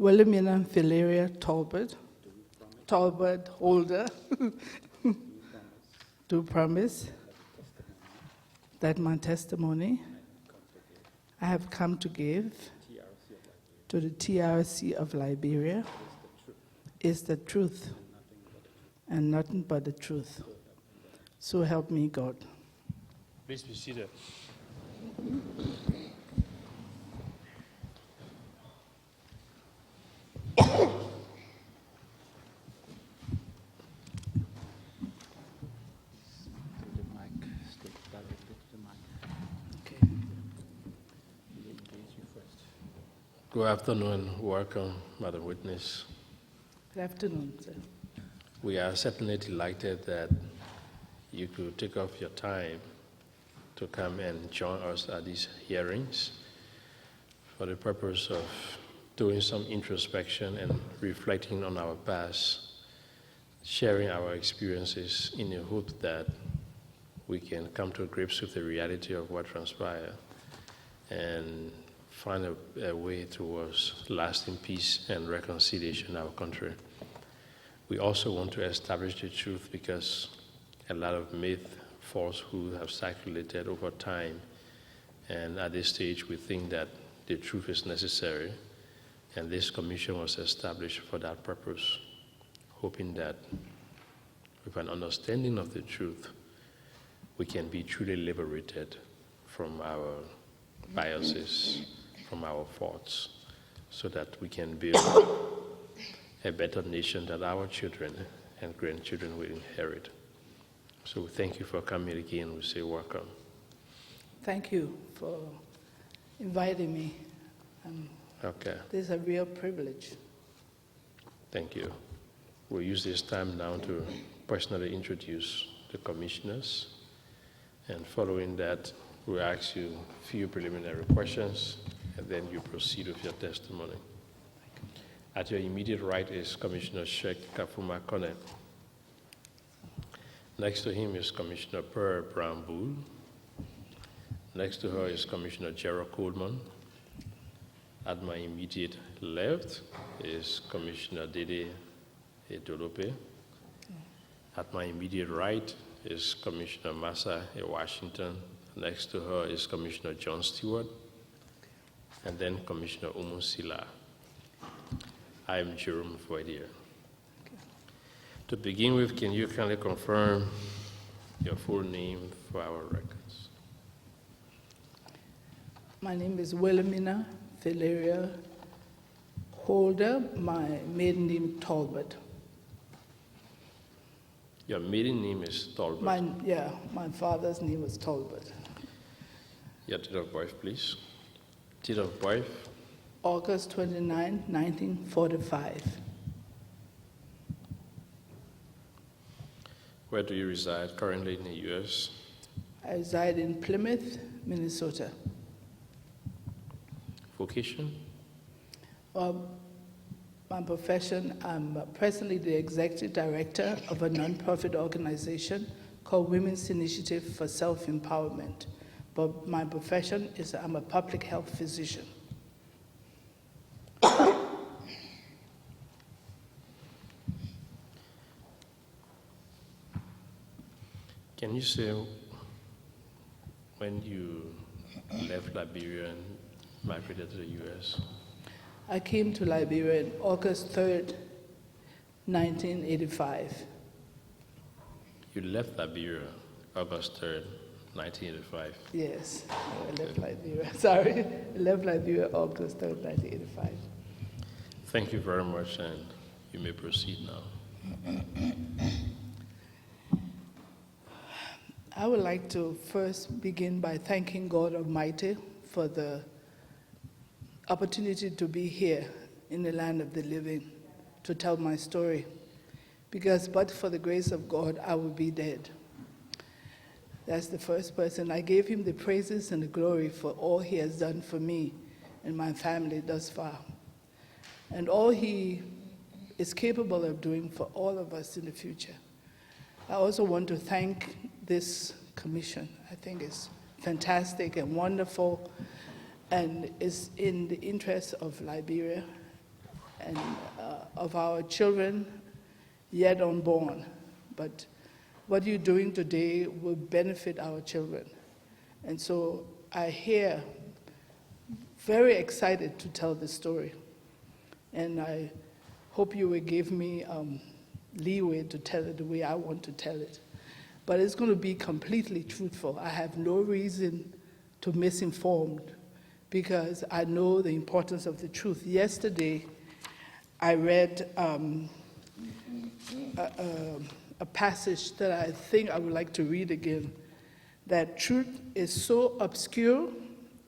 Wilhelmina Tolbert holder, do promise that my testimony I have come to give to the TRC of Liberia is the truth and nothing but the truth. So help me God. Please be seated. Good afternoon. Welcome, Madam Witness. Good afternoon, sir. We are certainly delighted that you could take off your time to come and join us at these hearings for the purpose of doing some introspection and reflecting on our past, sharing our experiences in the hope that we can come to grips with the reality of what transpired and find a way towards lasting peace and reconciliation in our country. We also want to establish the truth because a lot of myth, falsehood have circulated over time, and at this stage we think that the truth is necessary, and this commission was established for that purpose, hoping that with an understanding of the truth, we can be truly liberated from our biases, from our faults, so that we can build a better nation that our children and grandchildren will inherit. So thank you for coming again. We say welcome. Thank you for inviting me. Okay. This is a real privilege. Thank you. We'll use this time now to personally introduce the commissioners, and following that, we'll ask you a few preliminary questions, and then you proceed with your testimony. At your immediate right is Commissioner Sheikh Kafuma Kone. Next to him is Commissioner Pearl Brown Bull. Next to her is Commissioner Gerald Coleman. At my immediate left is Commissioner Dede Edolope. At my immediate right is Commissioner Massa Washington. Next to her is Commissioner John Stewart, and then Commissioner Umusila. I am Jerome Voidier. To begin with, can you kindly confirm your full name for our records? My name is Wilhelmina holder, my maiden name Tolbert. Your maiden name is Tolbert? My father's name was Tolbert. Your date of birth, please. Date of birth? August 29, 1945. Where do you reside currently in the U.S.? I reside in Plymouth, Minnesota. Vocation? My profession, I'm presently the executive director of a nonprofit organization called Women's Initiative for Self-Empowerment. But my profession is I'm a public health physician. Can you say when you left Liberia and migrated to the U.S.? I came to Liberia on August 3rd, 1985. You left Liberia August 3rd, 1985? Yes, I left Liberia. Sorry, I left Liberia August 3rd, 1985. Thank you very much, and you may proceed now. I would like to first begin by thanking God Almighty for the opportunity to be here in the land of the living to tell my story, because but for the grace of God, I would be dead. That's the first person. I gave him the praises and the glory for all he has done for me and my family thus far, and all he is capable of doing for all of us in the future. I also want to thank this commission. I think it's fantastic and wonderful, and is in the interest of Liberia and of our children yet unborn. But what you're doing today will benefit our children. And so I hear very excited to tell the story. And I hope you will give me leeway to tell it the way I want to tell it. But it's going to be completely truthful. I have no reason to misinform because I know the importance of the truth. Yesterday, I read a passage that I think I would like to read again, that truth is so obscure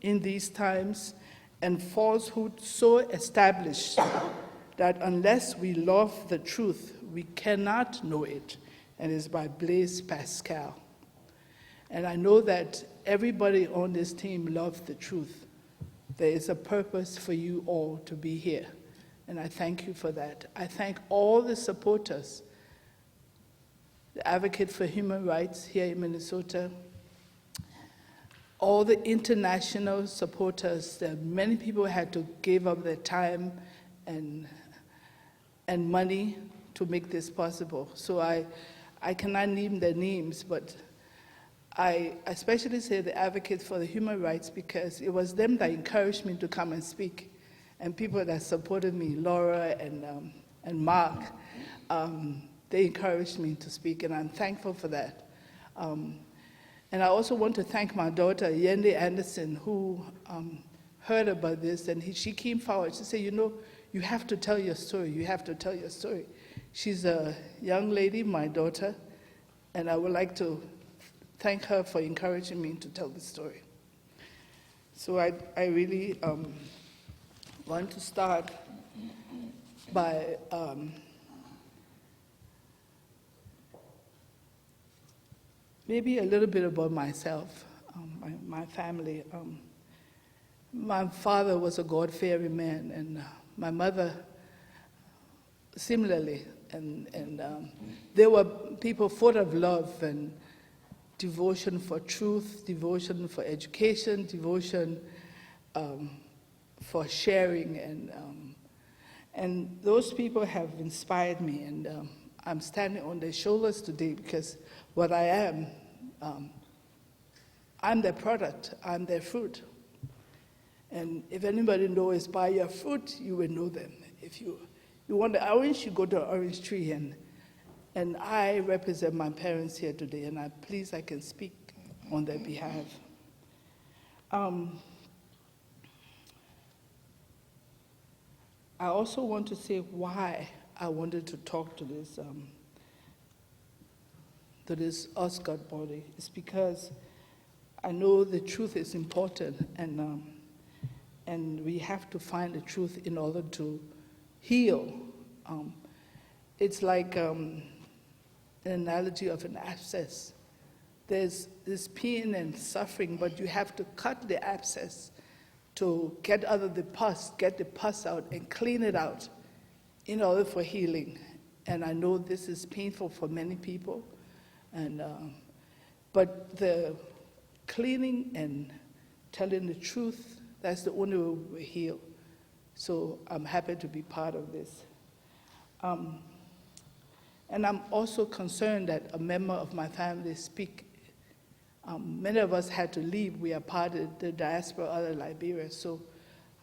in these times and falsehood so established that unless we love the truth, we cannot know it. And it's by Blaise Pascal. And I know that everybody on this team loves the truth. There is a purpose for you all to be here. And I thank you for that. I thank all the supporters, the Advocate for Human Rights here in Minnesota, all the international supporters. That many people had to give up their time and money to make this possible. So I cannot name their names, but I especially say the Advocates for the Human Rights because it was them that encouraged me to come and speak. And people that supported me, Laura and Mark, they encouraged me to speak, and I'm thankful for that. And I also want to thank my daughter, Yende Anderson, who heard about this, and she came forward. She said, you know, you have to tell your story. You have to tell your story. She's a young lady, my daughter, and I would like to thank her for encouraging me to tell the story. So I really want to start by maybe a little bit about myself, my family. My father was a God-fearing man, and my mother similarly. And they were people full of love and devotion for truth, devotion for education, devotion for sharing. And those people have inspired me. And I'm standing on their shoulders today because what I am, I'm their product, I'm their fruit. And if anybody knows by your fruit, you will know them. If you want the orange, you go to an orange tree. And I represent my parents here today, and I'm pleased I can speak on their behalf. I also want to say why I wanted to talk to this Oscar body. It's because I know the truth is important, and we have to find the truth in order to heal. It's like an analogy of an abscess. There's this pain and suffering, but you have to cut the abscess to get out of the pus, get the pus out and clean it out in order for healing. And I know this is painful for many people, but the cleaning and telling the truth, that's the only way we heal. So I'm happy to be part of this. And I'm also concerned that a member of my family speak. Many of us had to leave. We are part of the diaspora out of Liberia, so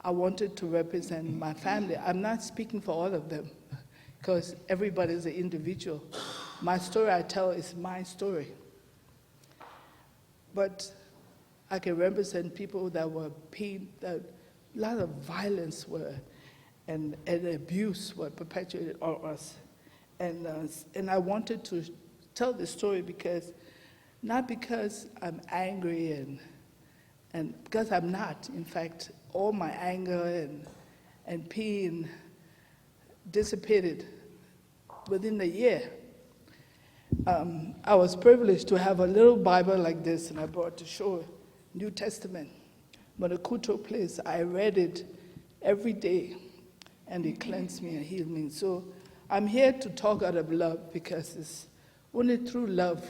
I wanted to represent my family. I'm not speaking for all of them, because everybody is an individual. My story I tell is my story. But I can represent people that were pain, that a lot of violence and abuse were perpetuated on us. And I wanted to tell the story not because I'm angry and because I'm not. In fact, all my anger and pain dissipated within a year. I was privileged to have a little Bible like this, and I brought to show New Testament. When the coup took place, I read it every day, and it cleansed me and healed me. So I'm here to talk out of love, because it's only through love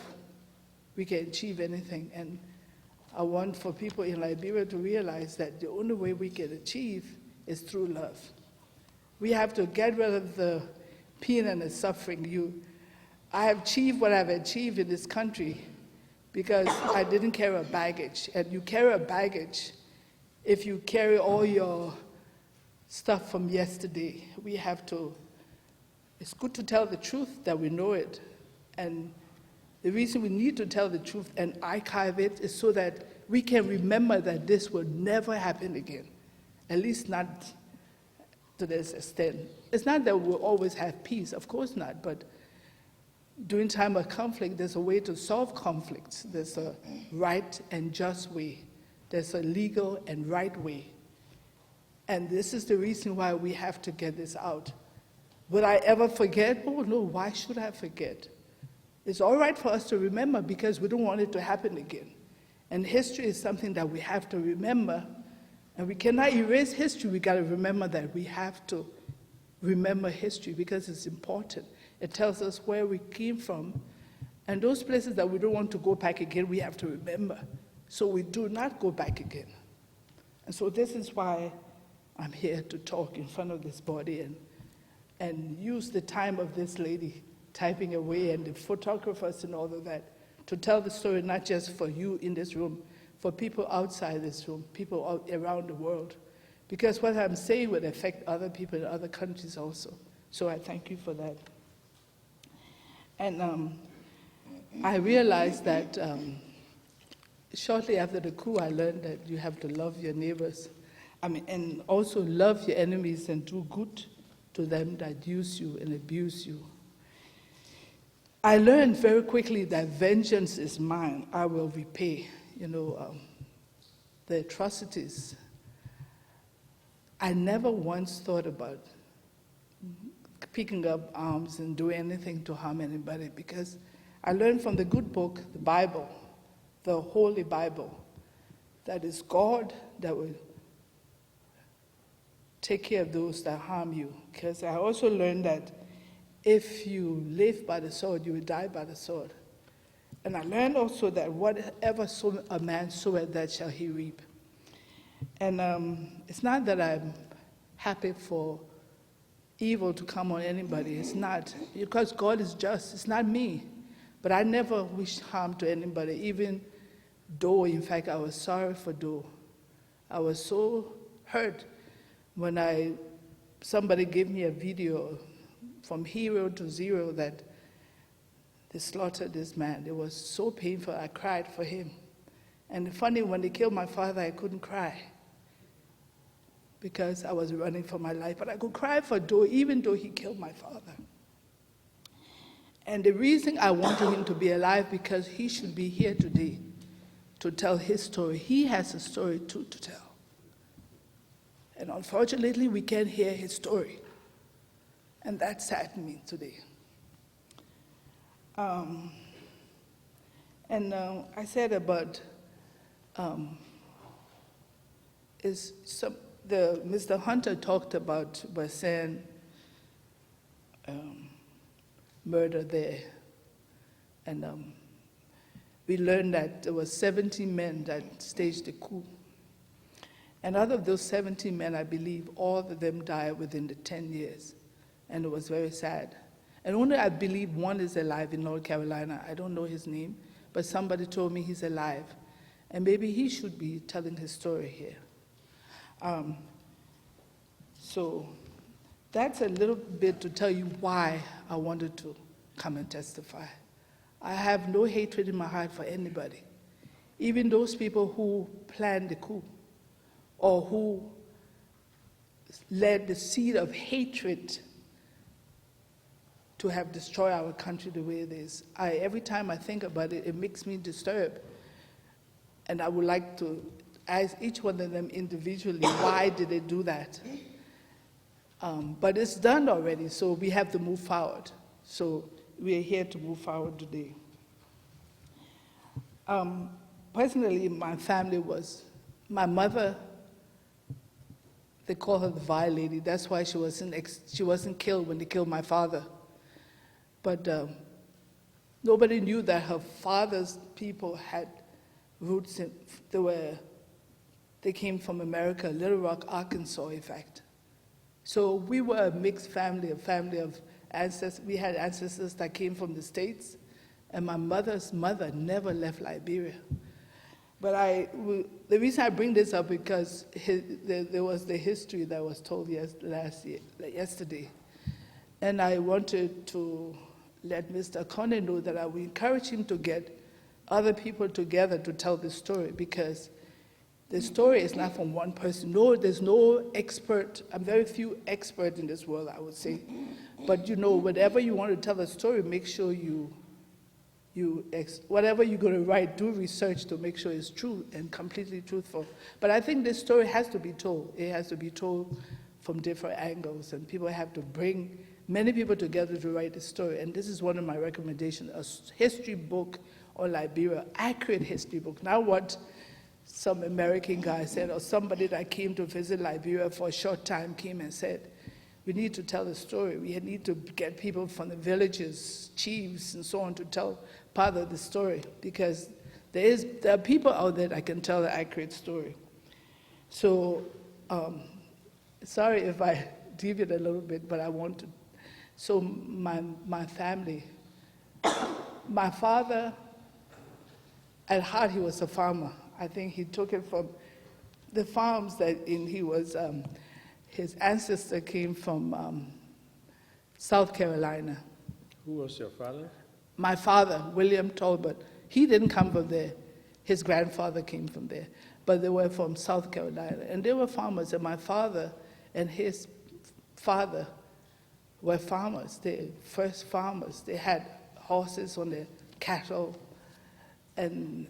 we can achieve anything. And I want for people in Liberia to realize that the only way we can achieve is through love. We have to get rid of the pain and the suffering. I have achieved what I've achieved in this country because I didn't carry a baggage. And you carry a baggage if you carry all your stuff from yesterday. It's good to tell the truth that we know it. And the reason we need to tell the truth and archive it is so that we can remember that this will never happen again, at least not to this extent. It's not that we'll always have peace, of course not, but during time of conflict, there's a way to solve conflicts. There's a right and just way. There's a legal and right way. And this is the reason why we have to get this out. Would I ever forget? Oh no, why should I forget? It's all right for us to remember because we don't want it to happen again. And history is something that we have to remember. And we cannot erase history. We got to remember that we have to remember history because it's important. It tells us where we came from. And those places that we don't want to go back again, we have to remember. So we do not go back again. And so this is why I'm here to talk in front of this body and use the time of this lady typing away and the photographers and all of that to tell the story not just for you in this room, for people outside this room, people out around the world. Because what I'm saying would affect other people in other countries also. So I thank you for that. And I realized that shortly after the coup, I learned that you have to love your neighbors. And also love your enemies and do good to them that use you and abuse you. I learned very quickly that vengeance is mine. I will repay, the atrocities. I never once thought about picking up arms and doing anything to harm anybody because I learned from the good book, the Bible, the Holy Bible, that it's God that will take care of those that harm you. Because I also learned that if you live by the sword, you will die by the sword. And I learned also that whatever a man soweth, that shall he reap. And it's not that I'm happy for evil to come on anybody. It's not. Because God is just. It's not me. But I never wish harm to anybody, even Doe. In fact, I was sorry for Doe. I was so hurt when somebody gave me a video from hero to zero that they slaughtered this man. It was so painful. I cried for him. And funny, when they killed my father, I couldn't cry because I was running for my life. But I could cry for Doe, even though he killed my father. And the reason I wanted him to be alive, because he should be here today to tell his story. He has a story too to tell. And unfortunately, we can't hear his story. And that saddened me today. I said about Mr. Hunter talked about Basen murder there, and we learned that there were 17 men that staged the coup. And out of those 17 men, I believe all of them died within the 10 years. And it was very sad. And only I believe one is alive in North Carolina. I don't know his name, but somebody told me he's alive. And maybe he should be telling his story here. So that's a little bit to tell you why I wanted to come and testify. I have no hatred in my heart for anybody, even those people who planned the coup or who led the seed of hatred to have destroyed our country the way it is. Every time I think about it, it makes me disturbed. And I would like to ask each one of them individually, why did they do that? But it's done already, so we have to move forward. So we are here to move forward today. Personally, my family was, my mother, they call her the vile lady. That's why she wasn't killed when they killed my father. But nobody knew that her father's people had roots they came from America, Little Rock, Arkansas, in fact. So we were a mixed family, a family of ancestors. We had ancestors that came from the States, and my mother's mother never left Liberia. But the reason I bring this up because there was the history that was told yesterday. And I wanted to let Mr. Conde know that I would encourage him to get other people together to tell the story, because the story is not from one person. No, there's no expert. I'm very few experts in this world, I would say. But whatever you want to tell a story, make sure whatever you're going to write, do research to make sure it's true and completely truthful. But I think this story has to be told. It has to be told from different angles, and people have to bring many people together to write the story. And this is one of my recommendations, a history book on Liberia, accurate history book, not what some American guy said, or somebody that came to visit Liberia for a short time came and said, we need to tell the story. We need to get people from the villages, chiefs, and so on to tell part of the story, because there are people out there that can tell the accurate story. So, sorry if I deviate a little bit, but I want to. So my family, my father, at heart he was a farmer. I think he took it from the farms his ancestor came from South Carolina. Who was your father? My father, William Tolbert, he didn't come from there. His grandfather came from there, but they were from South Carolina, and they were farmers, and my father and his father were farmers. They first farmers. They had horses on their cattle, and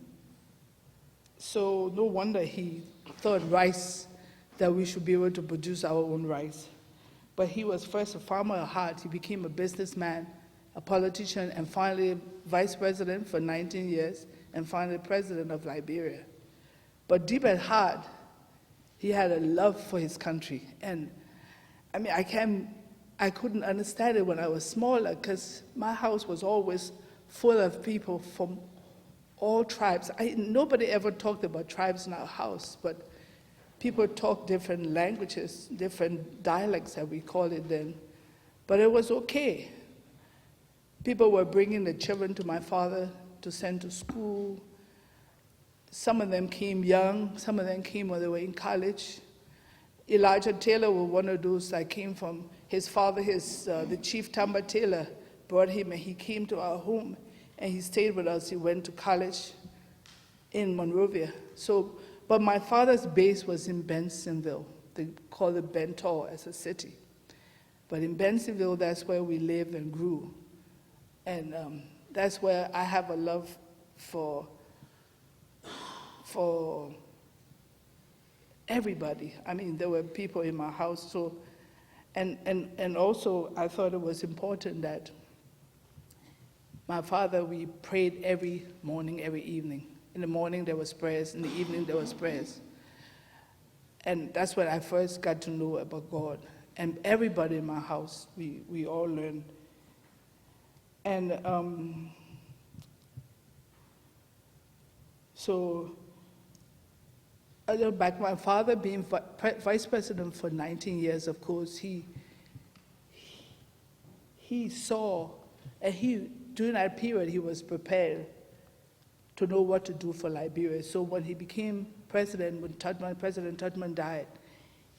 so no wonder he thought that we should be able to produce our own rice. But he was first a farmer at heart. He became a businessman, a politician, and finally vice president for 19 years, and finally president of Liberia. But deep at heart, he had a love for his country. And I mean, I couldn't understand it when I was smaller, because my house was always full of people from all tribes. Nobody ever talked about tribes in our house, but people talked different languages, different dialects, as we call it then. But it was okay. People were bringing the children to my father to send to school. Some of them came young, some of them came when they were in college. Elijah Taylor was one of those that came from his father, the chief Tamba Taylor brought him, and he came to our home, and he stayed with us. He went to college in Monrovia. But my father's base was in Bensonville. They call it Bentor as a city. But in Bensonville, that's where we lived and grew. And that's where I have a love for everybody. I mean, there were people in my house, and also I thought it was important that my father, we prayed every morning, every evening. In the morning there was prayers, in the evening there was prayers. And that's when I first got to know about God. And everybody in my house, we all learned. And so I look back, my father being vice president for 19 years, of course, he saw, and during that period, he was prepared to know what to do for Liberia. So when he became president, when President Tubman died,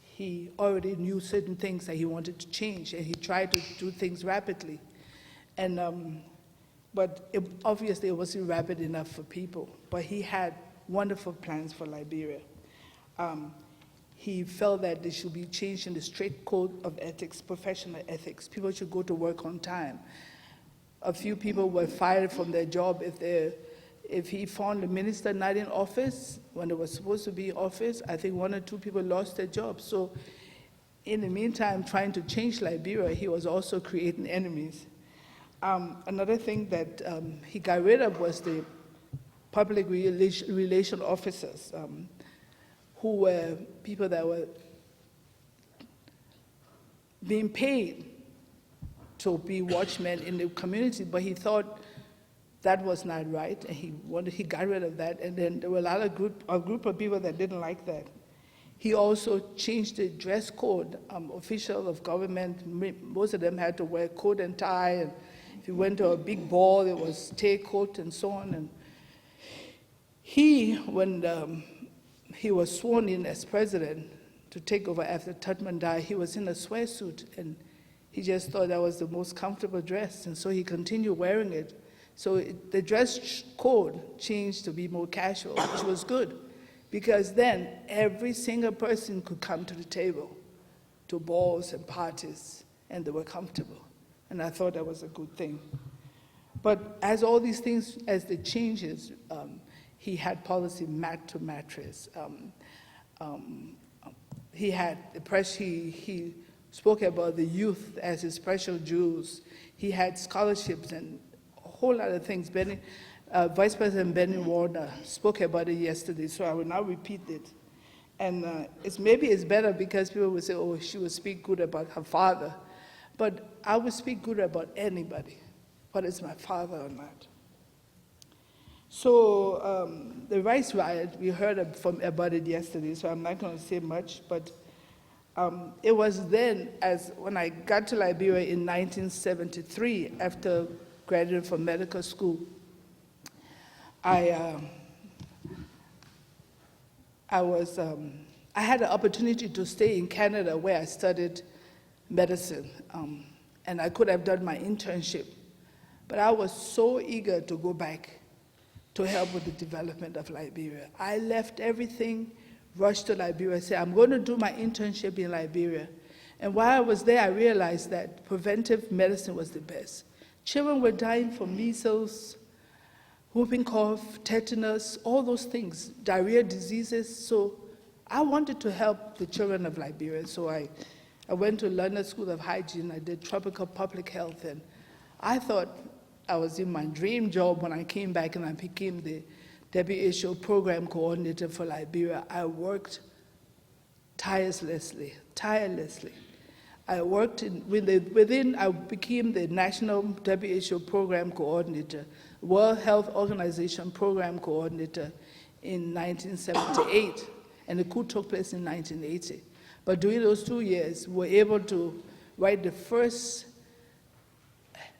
he already knew certain things that he wanted to change, and he tried to do things rapidly. And but obviously it wasn't rapid enough for people. But he had wonderful plans for Liberia. He felt that there should be change in the strict code of ethics, professional ethics. People should go to work on time. A few people were fired from their job if he found the minister not in office when they were supposed to be in office. I think 1 or 2 people lost their jobs. So in the meantime, trying to change Liberia, he was also creating enemies. Another thing that he got rid of was the public relation officers, who were people that were being paid to be watchmen in the community, but he thought that was not right, and he got rid of that. And then there were a group of people that didn't like that. He also changed the dress code. Officials of government, most of them had to wear coat and tie, and if you went to a big ball, it was tail coat and so on. And he, when he was sworn in as president to take over after Tubman died, he was in a sweatsuit, and he just thought that was the most comfortable dress, and so he continued wearing it. So the dress code changed to be more casual, which was good, because then every single person could come to the table, to balls and parties, and they were comfortable. And I thought that was a good thing. But as all these things, as the changes, he had policy mat to mattress. He had the press, he spoke about the youth as his special jewels. He had scholarships and a whole lot of things. Vice President Benny Warner spoke about it yesterday, so I will now repeat it. And maybe it's better because people will say, oh, she will speak good about her father. But I would speak good about anybody, whether it's my father or not. So the rice riot, we heard about it yesterday, so I'm not going to say much, but it was then, when I got to Liberia in 1973, after graduating from medical school, I had the opportunity to stay in Canada where I studied medicine, and I could have done my internship, but I was so eager to go back to help with the development of Liberia. I left everything, rushed to Liberia, said, I'm going to do my internship in Liberia. And while I was there, I realized that preventive medicine was the best. Children were dying from measles, whooping cough, tetanus, all those things, diarrhea diseases. So I wanted to help the children of Liberia. So I went to London School of Hygiene. I did tropical public health. And I thought I was in my dream job when I came back and I became the WHO program coordinator for Liberia. I worked tirelessly. I worked I became the national WHO program coordinator, World Health Organization program coordinator in 1978, and the coup took place in 1980. But during those 2 years, we were able to write the first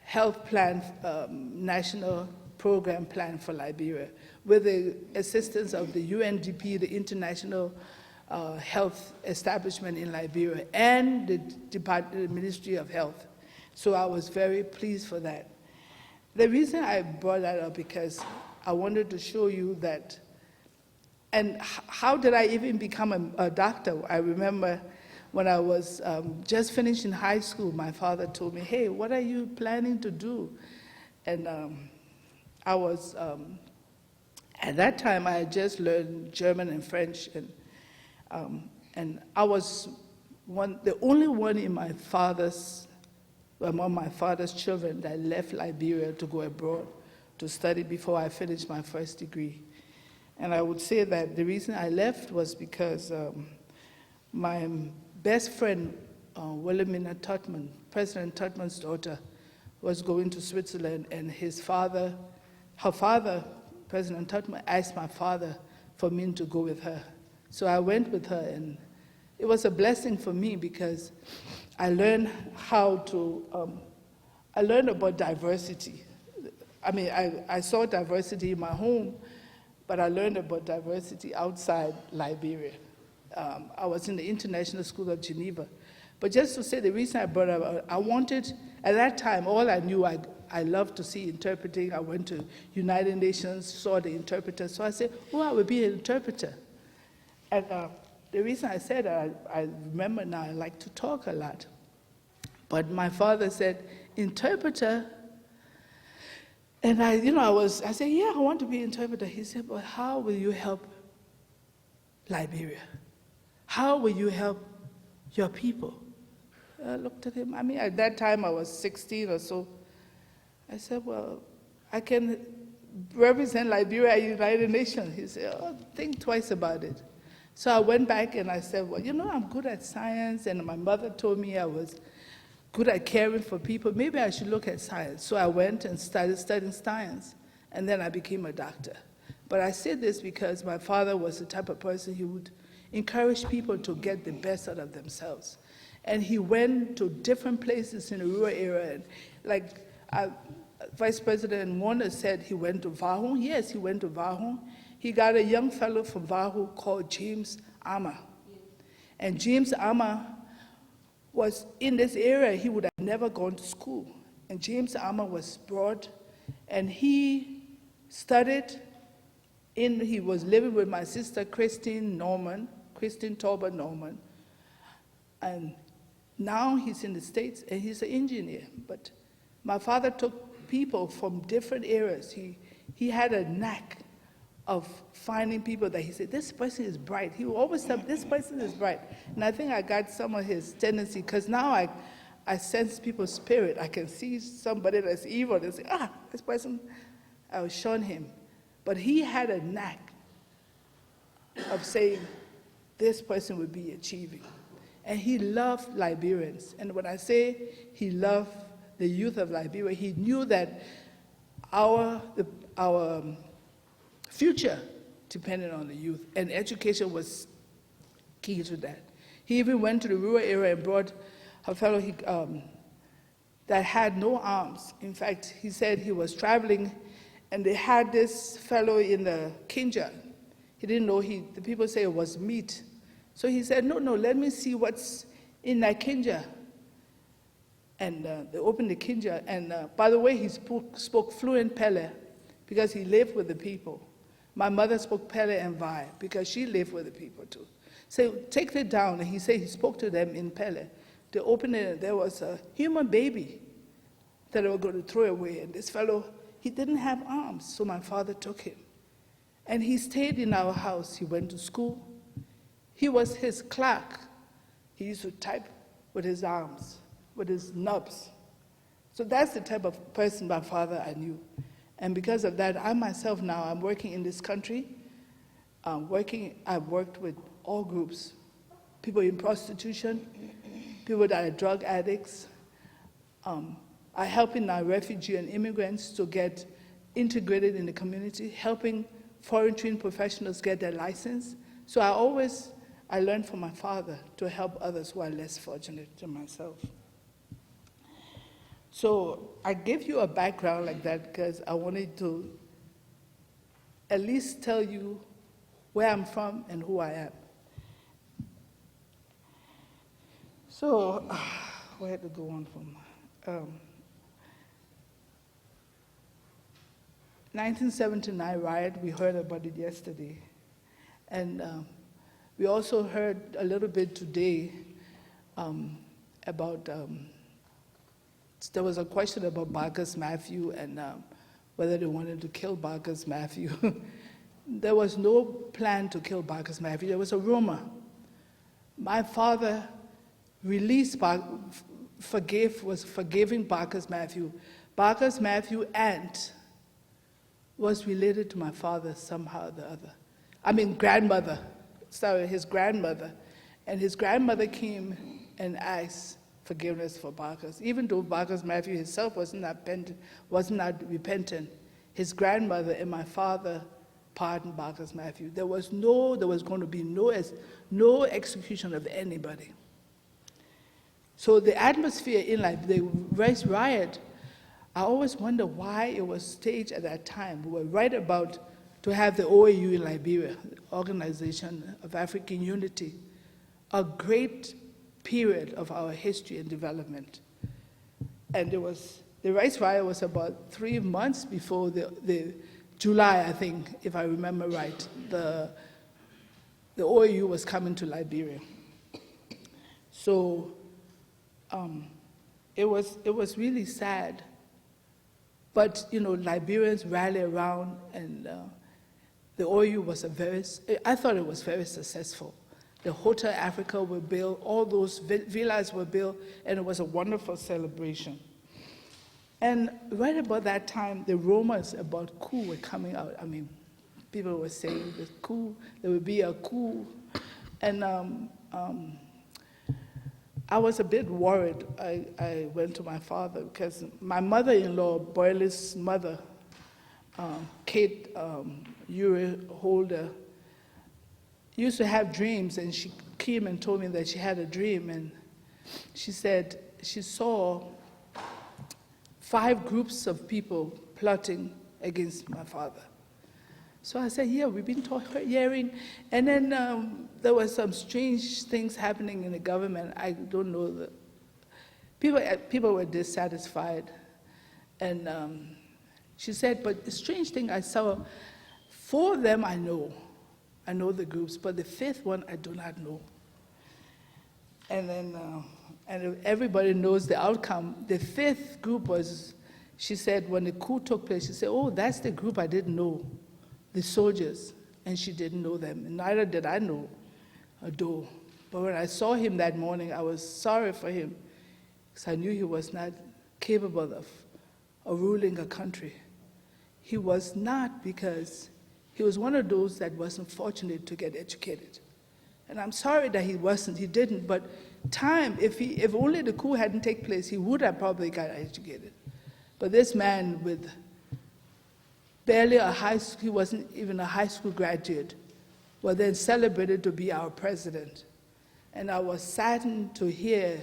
health plan, national program plan for Liberia, with the assistance of the UNDP, the International Health Establishment in Liberia, and the Ministry of Health. So I was very pleased for that. The reason I brought that up because I wanted to show you that, and how did I even become a doctor? I remember when I was just finishing high school, my father told me, hey, what are you planning to do? And I was, at that time, I had just learned German and French, and I was the only one in among my father's children that left Liberia to go abroad to study before I finished my first degree. And I would say that the reason I left was because my best friend, Wilhelmina Tubman, President Tubman's daughter, was going to Switzerland, and her father, President Tubman, asked my father for me to go with her. So I went with her, and it was a blessing for me because I learned I learned about diversity. I mean, I saw diversity in my home, but I learned about diversity outside Liberia. I was in the International School of Geneva. But just to say, the reason I brought up, I wanted, at that time, all I knew, I loved to see interpreting. I went to United Nations, saw the interpreter. So I said, oh, I would be an interpreter. And the reason I said that, I remember now, I like to talk a lot. But my father said, interpreter? And I said, yeah, I want to be an interpreter. He said, but how will you help Liberia? How will you help your people? I looked at him. I mean, at that time, I was 16 or so. I said, well, I can represent Liberia at United Nations. He said, oh, think twice about it. So I went back and I said, well, I'm good at science, and my mother told me I was good at caring for people. Maybe I should look at science. So I went and started studying science, and then I became a doctor. But I say this because my father was the type of person encourage people to get the best out of themselves. And he went to different places in the rural area. And like Vice President Warner said, he went to Vahung. Yes, he went to Vahung. He got a young fellow from Vahung called James Ama. And James Ama was in this area. He would have never gone to school. And James Ama was brought, and he studied. He was living with my sister, Christine Tolbert Norman. And now he's in the States, and he's an engineer. But my father took people from different areas. He had a knack of finding people that he said, this person is bright. He would always tell me, this person is bright. And I think I got some of his tendency, because now I sense people's spirit. I can see somebody that's evil and say, this person, I will shun him. But he had a knack of saying, this person would be achieving. And he loved Liberians. And when I say he loved the youth of Liberia, he knew that our future depended on the youth, and education was key to that. He even went to the rural area and brought a fellow that had no arms. In fact, he said he was traveling, and they had this fellow in the kinja. He didn't know, the people say it was meat. So he said, no, let me see what's in that kinja. And they opened the kinja, and by the way, he spoke fluent Pele, because he lived with the people. My mother spoke Pele and Vai, because she lived with the people too. So take it down, and he said he spoke to them in Pele. They opened it, and there was a human baby that they were going to throw away. And this fellow, he didn't have arms, so my father took him. And he stayed in our house. He went to school. He was his clerk. He used to type with his arms, with his nubs. So that's the type of person my father I knew. And because of that, I myself now, I'm working in this country. I've worked with all groups, people in prostitution, people that are drug addicts. I helping our refugee and immigrants to get integrated in the community, helping foreign trained professionals get their license. So I learned from my father to help others who are less fortunate than myself. So I gave you a background like that because I wanted to at least tell you where I'm from and who I am. So where to go on from? 1979 riot, we heard about it yesterday. And we also heard a little bit today about, there was a question about Barker's Matthew and whether they wanted to kill Barker's Matthew. There was no plan to kill Barker's Matthew. There was a rumor. My father released, was forgiving Barker's Matthew. Barker's Matthew aunt was related to my father somehow or the other. I mean, his grandmother. And his grandmother came and asked forgiveness for Barker's. Even though Barker's Matthew himself was not repentant, his grandmother and my father pardoned Barker's Matthew. There was going to be no execution of anybody. So the atmosphere in the race riot, I always wonder why it was staged at that time. We were right about to have the OAU in Liberia, Organization of African Unity, a great period of our history and development. And the rice riot was about 3 months before the July, I think, if I remember right, the OAU was coming to Liberia. So it was really sad. But, Liberians rally around, and the OAU was I thought it was very successful. The Hotel Africa were built, all those villas were built, and it was a wonderful celebration. And right about that time, the rumors about coup were coming out. I mean, people were saying the coup, there would be a coup. And I was a bit worried. I went to my father because my mother-in-law, Boley's mother, Kate Uri Holder, used to have dreams, and she came and told me that she had a dream, and she said she saw 5 groups of people plotting against my father. So I said, yeah, we've been hearing. And then there were some strange things happening in the government. I don't know. People were dissatisfied. And she said, but the strange thing I saw, 4 of them I know. I know the groups, but the 5th one I do not know. And then and everybody knows the outcome. The 5th group was, she said, when the coup took place, she said, oh, that's the group I didn't know, the soldiers. And she didn't know them, and neither did I know Doe. But when I saw him that morning, I was sorry for him, because I knew he was not capable of ruling a country. He was not, because he was one of those that wasn't fortunate to get educated. And I'm sorry that he wasn't, he didn't, but time, if only the coup hadn't taken place, he would have probably got educated. But this man with barely he wasn't even a high school graduate, was then celebrated to be our president. And I was saddened to hear,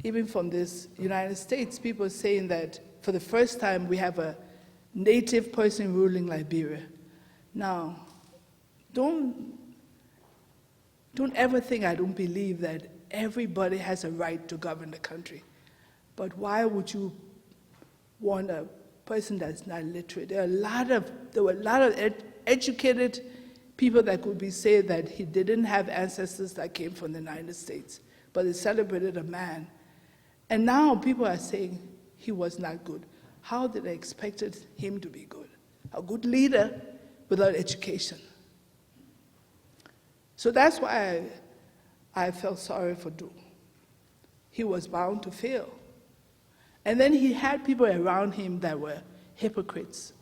even from this United States, people saying that for the first time we have a native person ruling Liberia. Now, don't ever think I don't believe that everybody has a right to govern the country. But why would you want a person that's not literate? There were a lot of educated people that could be said that he didn't have ancestors that came from the United States, but they celebrated a man. And now people are saying he was not good. How did they expected him to be good? A good leader without education. So that's why I felt sorry for Doe. He was bound to fail. And then he had people around him that were hypocrites.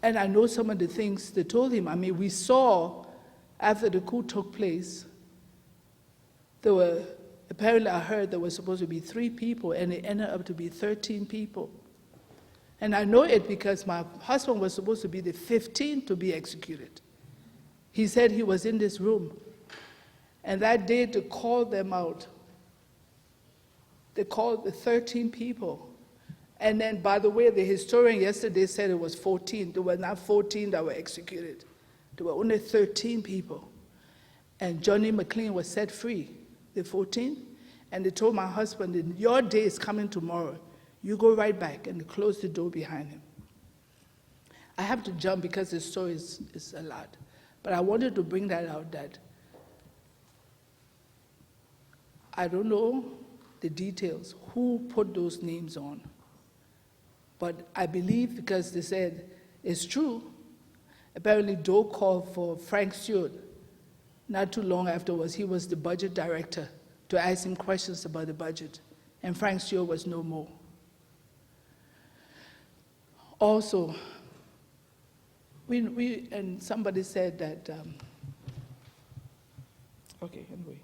And I know some of the things they told him. I mean, we saw after the coup took place, apparently I heard there were supposed to be 3 people, and it ended up to be 13 people. And I know it because my husband was supposed to be the 15th to be executed. He said he was in this room. And that day to call them out, they called the 13 people. And then, by the way, the historian yesterday said it was 14. There were not 14 that were executed. There were only 13 people. And Johnny McLean was set free, the 14th. And they told my husband, your day is coming tomorrow. You go right back, and close the door behind him. I have to jump because the story is a lot. But I wanted to bring that out, that I don't know the details, who put those names on. But I believe, because they said it's true, apparently Doe called for Frank Stewart not too long afterwards. He was the budget director, to ask him questions about the budget. And Frank Stewart was no more. Also, and somebody said that, okay, anyway.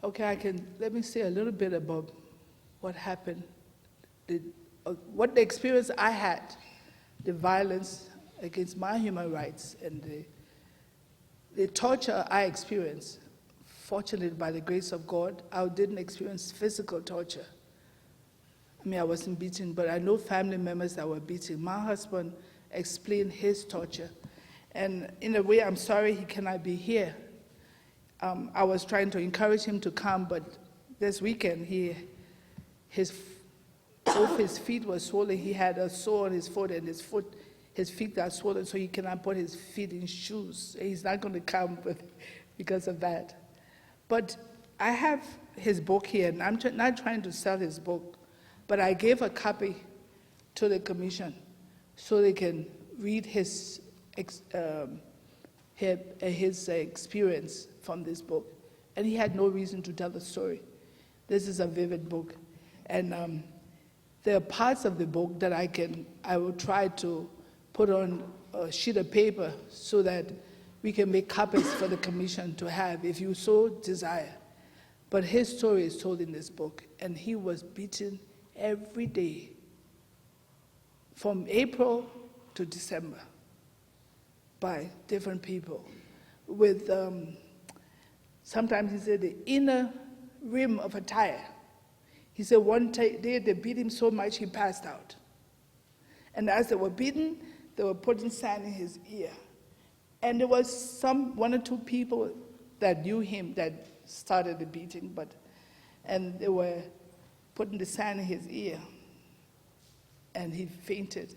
Okay, let me say a little bit about what happened, what the experience I had, the violence against my human rights, and the torture I experienced. Fortunately, by the grace of God, I didn't experience physical torture. I mean, I wasn't beaten, but I know family members that were beaten. My husband explained his torture. And in a way, I'm sorry he cannot be here. I was trying to encourage him to come, but this weekend, both his feet were swollen. He had a sore on his foot, and his feet are swollen, so he cannot put his feet in shoes. He's not going to come because of that. But I have his book here, and I'm not trying to sell his book, but I gave a copy to the commission so they can read his experience from this book. And he had no reason to tell the story. This is a vivid book. And there are parts of the book that I will try to put on a sheet of paper so that we can make copies for the commission to have if you so desire. But his story is told in this book, and he was beaten every day from April to December by different people with, sometimes he said, the inner rim of a tire. He said one day they beat him so much he passed out. And as they were beaten, they were putting sand in his ear. And there was one or two people that knew him that started the beating, and they were putting the sand in his ear, and he fainted.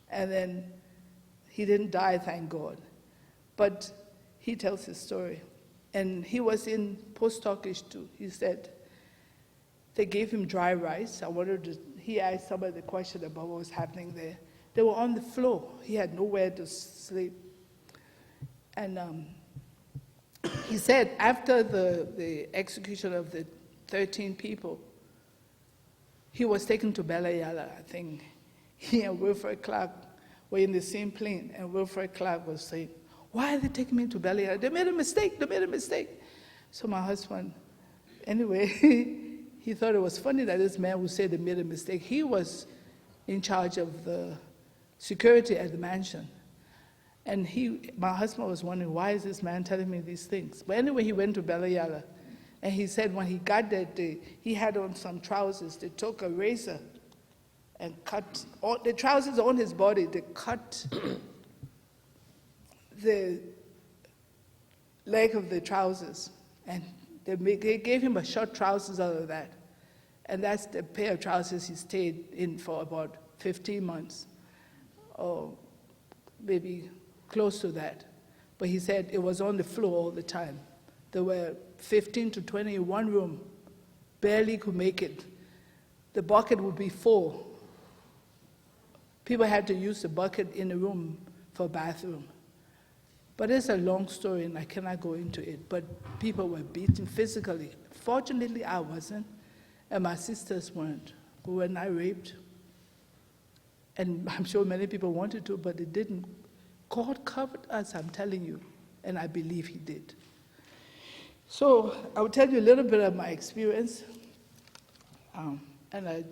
And then he didn't die, thank God. But he tells his story. And he was in post-Turkish too. He said they gave him dry rice. He asked some of the question about what was happening there. They were on the floor. He had nowhere to sleep. And he said after the execution of the 13 people, he was taken to Belayala, I think. He and Wilfred Clark were in the same plane, and Wilfred Clark was saying, why are they taking me to Belayala? They made a mistake, they made a mistake. So my husband, anyway, he thought it was funny that this man would say they made a mistake. He was in charge of the security at the mansion. And my husband was wondering, why is this man telling me these things? But anyway, he went to Belayala, and he said when he got there, he had on some trousers. They took a razor and cut all the trousers on his body. They cut the leg of the trousers, and they gave him a short trousers out of that. And that's the pair of trousers he stayed in for about 15 months, or maybe close to that. But he said it was on the floor all the time. There were 15 to 20 in one room, barely could make it. The bucket would be full. People had to use the bucket in the room for a bathroom. But it's a long story, and I cannot go into it. But people were beaten physically. Fortunately, I wasn't, and my sisters weren't. We were not raped. And I'm sure many people wanted to, but they didn't. God covered us, I'm telling you, and I believe he did. So I will tell you a little bit of my experience, and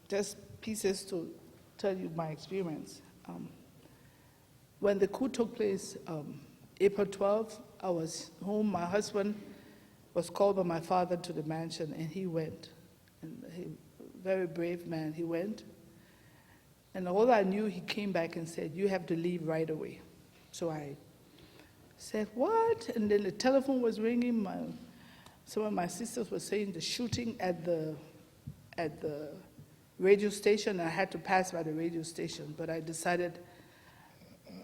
just pieces to tell you my experience. When the coup took place, April 12th, I was home. My husband was called by my father to the mansion, and he went. And he, very brave man, he went. And all I knew, he came back and said, you have to leave right away. So I said, what? And then the telephone was ringing. Some of my sisters were saying the shooting at the radio station. I had to pass by the radio station, but I decided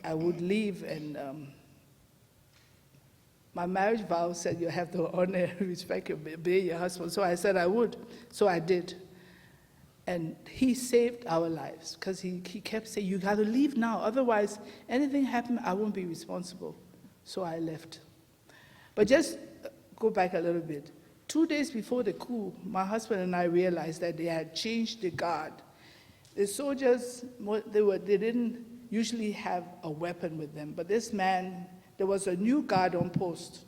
I would leave, and my marriage vow said you have to honor, respect, obey your husband. So I said I would. So I did. And he saved our lives, because he kept saying, you got to leave now, otherwise anything happened, I won't be responsible. So I left. But just go back a little bit. 2 days before the coup, my husband and I realized that they had changed the guard. The soldiers, they didn't usually have a weapon with them, but this man, there was a new guard on post.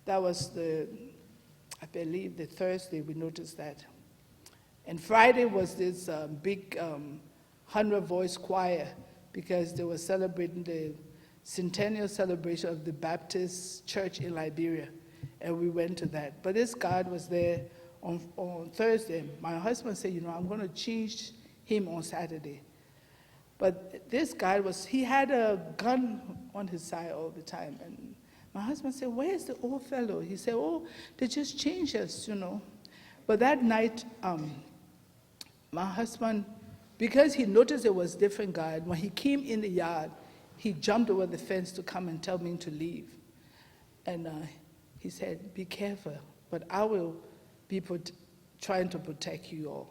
That was I believe the Thursday we noticed that. And Friday was this big 100-voice choir, because they were celebrating the centennial celebration of the Baptist church in Liberia, and we went to that. But this guard was there on Thursday. My husband said, I'm going to change him on Saturday. But this guy he had a gun on his side all the time. And my husband said, where's the old fellow? He said, they just changed us, But that night, my husband, because he noticed it was a different guy, when he came in the yard, he jumped over the fence to come and tell me to leave. And he said, be careful, but I will be trying to protect you all.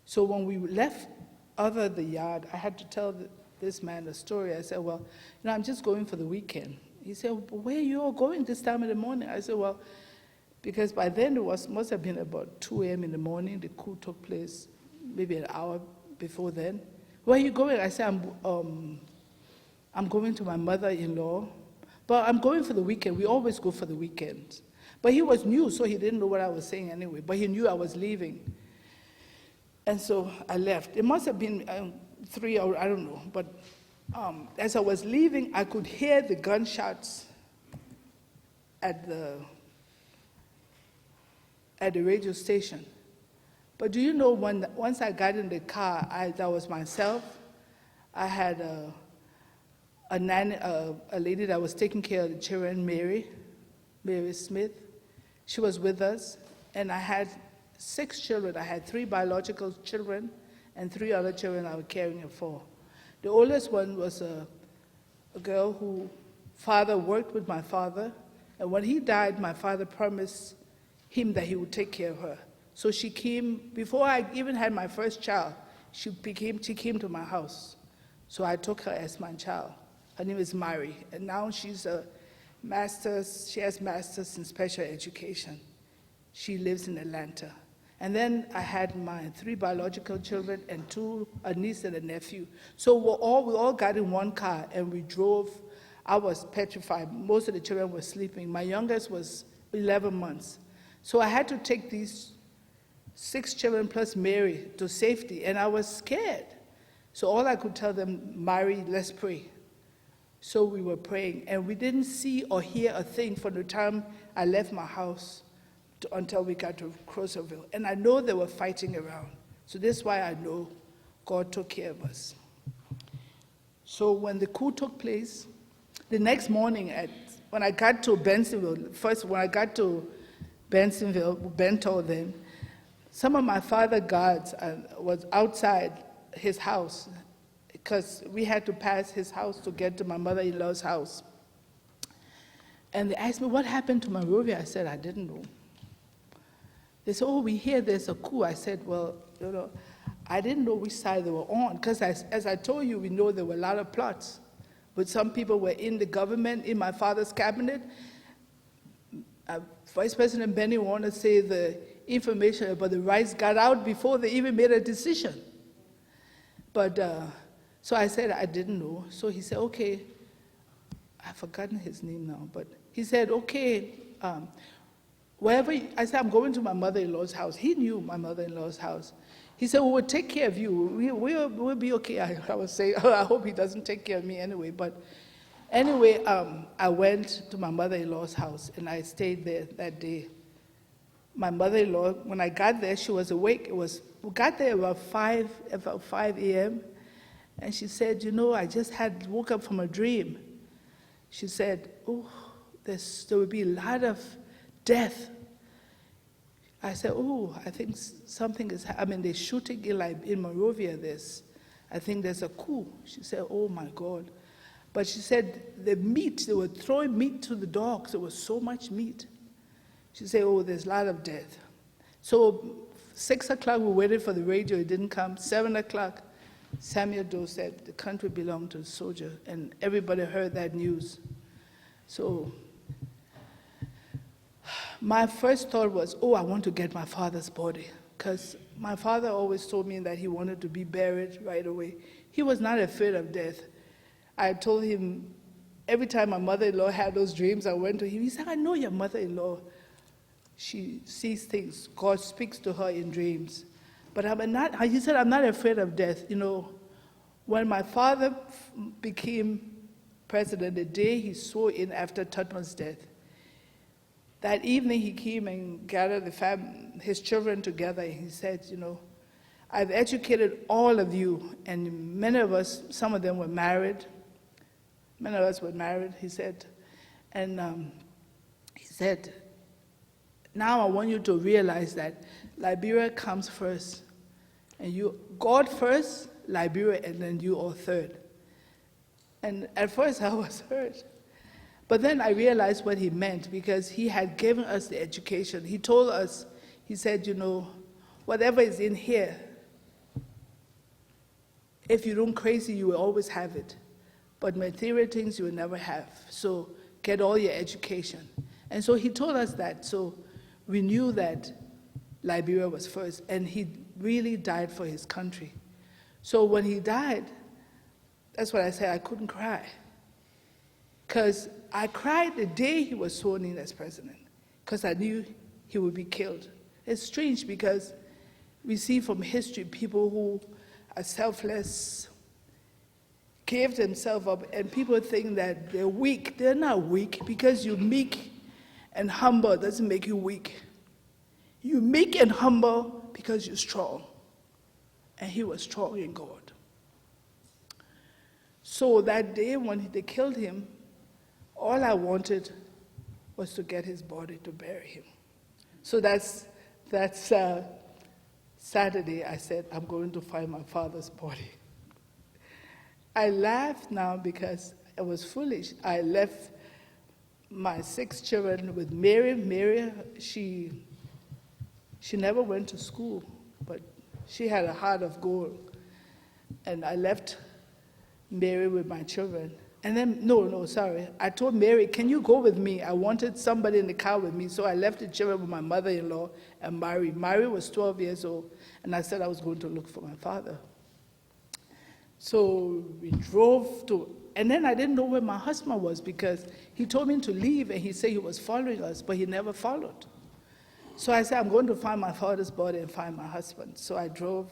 So when we left the yard, I had to tell this man a story. I said, well, I'm just going for the weekend. He said, well, where are you all going this time in the morning? I said, well, because by then it must have been about 2 a.m. in the morning. The coup took place maybe an hour before then. Where are you going? I said, I'm going to my mother-in-law. But I'm going for the weekend. We always go for the weekends. But he was new, so he didn't know what I was saying anyway. But he knew I was leaving. And so I left. It must have been 3 hours, I don't know. But as I was leaving, I could hear the gunshots at the radio station. But do you know, once I got in the car, that was myself. I had a lady that was taking care of the children, Mary Smith. She was with us, and I had 6 children. I had 3 biological children and 3 other children I was caring for. The oldest one was a girl whose father worked with my father, and when he died, my father promised him that he would take care of her. So she came, before I even had my first child, she came to my house. So I took her as my child. Her name is Mary, and now she's a master's, she has master's in special education. She lives in Atlanta. And then I had my 3 biological children and a niece and a nephew. So we all got in one car and we drove. I was petrified. Most of the children were sleeping. My youngest was 11 months. So I had to take these 6 children plus Mary to safety, and I was scared. So all I could tell them, Mary, let's pray. So we were praying, and we didn't see or hear a thing from the time I left my house until we got to Crossville. And I know they were fighting around. So this is why I know God took care of us. So when the coup took place, the next morning when I got to Bentonville, Bento then, some of my father guards was outside his house because we had to pass his house to get to my mother-in-law's house. And they asked me, what happened to Monrovia? I said, I didn't know. They said, oh, we hear there's a coup. I said, well, I didn't know which side they were on, because as I told you, we know there were a lot of plots. But some people were in the government, in my father's cabinet. Vice President Benny wanted to say the information about the rights got out before they even made a decision. But, so I said, I didn't know. So he said, okay, I've forgotten his name now, but he said, okay, I said, I'm going to my mother-in-law's house. He knew my mother-in-law's house. He said, we'll take care of you. We'll be okay. I was saying, I hope he doesn't take care of me anyway. But anyway, I went to my mother-in-law's house, and I stayed there that day. My mother-in-law, when I got there, she was awake. We got there about 5 a.m., and she said, I just woke up from a dream. She said, oh, there will be a lot of death. I said, oh, I think something is happening. They're shooting in Monrovia. I think there's a coup. She said, oh my God. But she said the meat, they were throwing meat to the dogs. There was so much meat. She said, oh, there's a lot of death. So 6 o'clock, we waited for the radio. It didn't come. 7 o'clock, Samuel Doe said the country belonged to the soldier, and everybody heard that news. So my first thought was, oh, I want to get my father's body, because my father always told me that he wanted to be buried right away. He was not afraid of death. I told him, every time my mother-in-law had those dreams, I went to him. He said, I know your mother-in-law. She sees things. God speaks to her in dreams. But he said, I'm not afraid of death. When my father became president, the day he swore in after Tubman's death, that evening he came and gathered his children together, and he said, I've educated all of you, and many of us, some of them were married. Many of us were married, he said. And he said, now I want you to realize that Liberia comes first. And God first, Liberia, and then you all third. And at first I was hurt. But then I realized what he meant, because he had given us the education. He told us, he said, whatever is in here, if you don't crazy, you will always have it. But material things you will never have. So get all your education. And so he told us that. So we knew that Liberia was first. And he really died for his country. So when he died, that's what I said, I couldn't cry. Because I cried the day he was sworn in as president because I knew he would be killed. It's strange because we see from history people who are selfless, gave themselves up, and people think that they're weak. They're not weak because you're meek and humble doesn't make you weak. You're meek and humble because you're strong. And he was strong in God. So that day when they killed him, all I wanted was to get his body to bury him. So that's Saturday, I said, I'm going to find my father's body. I laugh now because it was foolish. I left my 6 children with Mary. Mary, she never went to school, but she had a heart of gold. And I left Mary with my children. And then, sorry. I told Mary, can you go with me? I wanted somebody in the car with me, so I left the children with my mother-in-law and Mary. Mary was 12 years old, and I said I was going to look for my father. So we drove to, and then I didn't know where my husband was because he told me to leave, and he said he was following us, but he never followed. So I said, I'm going to find my father's body and find my husband. So I drove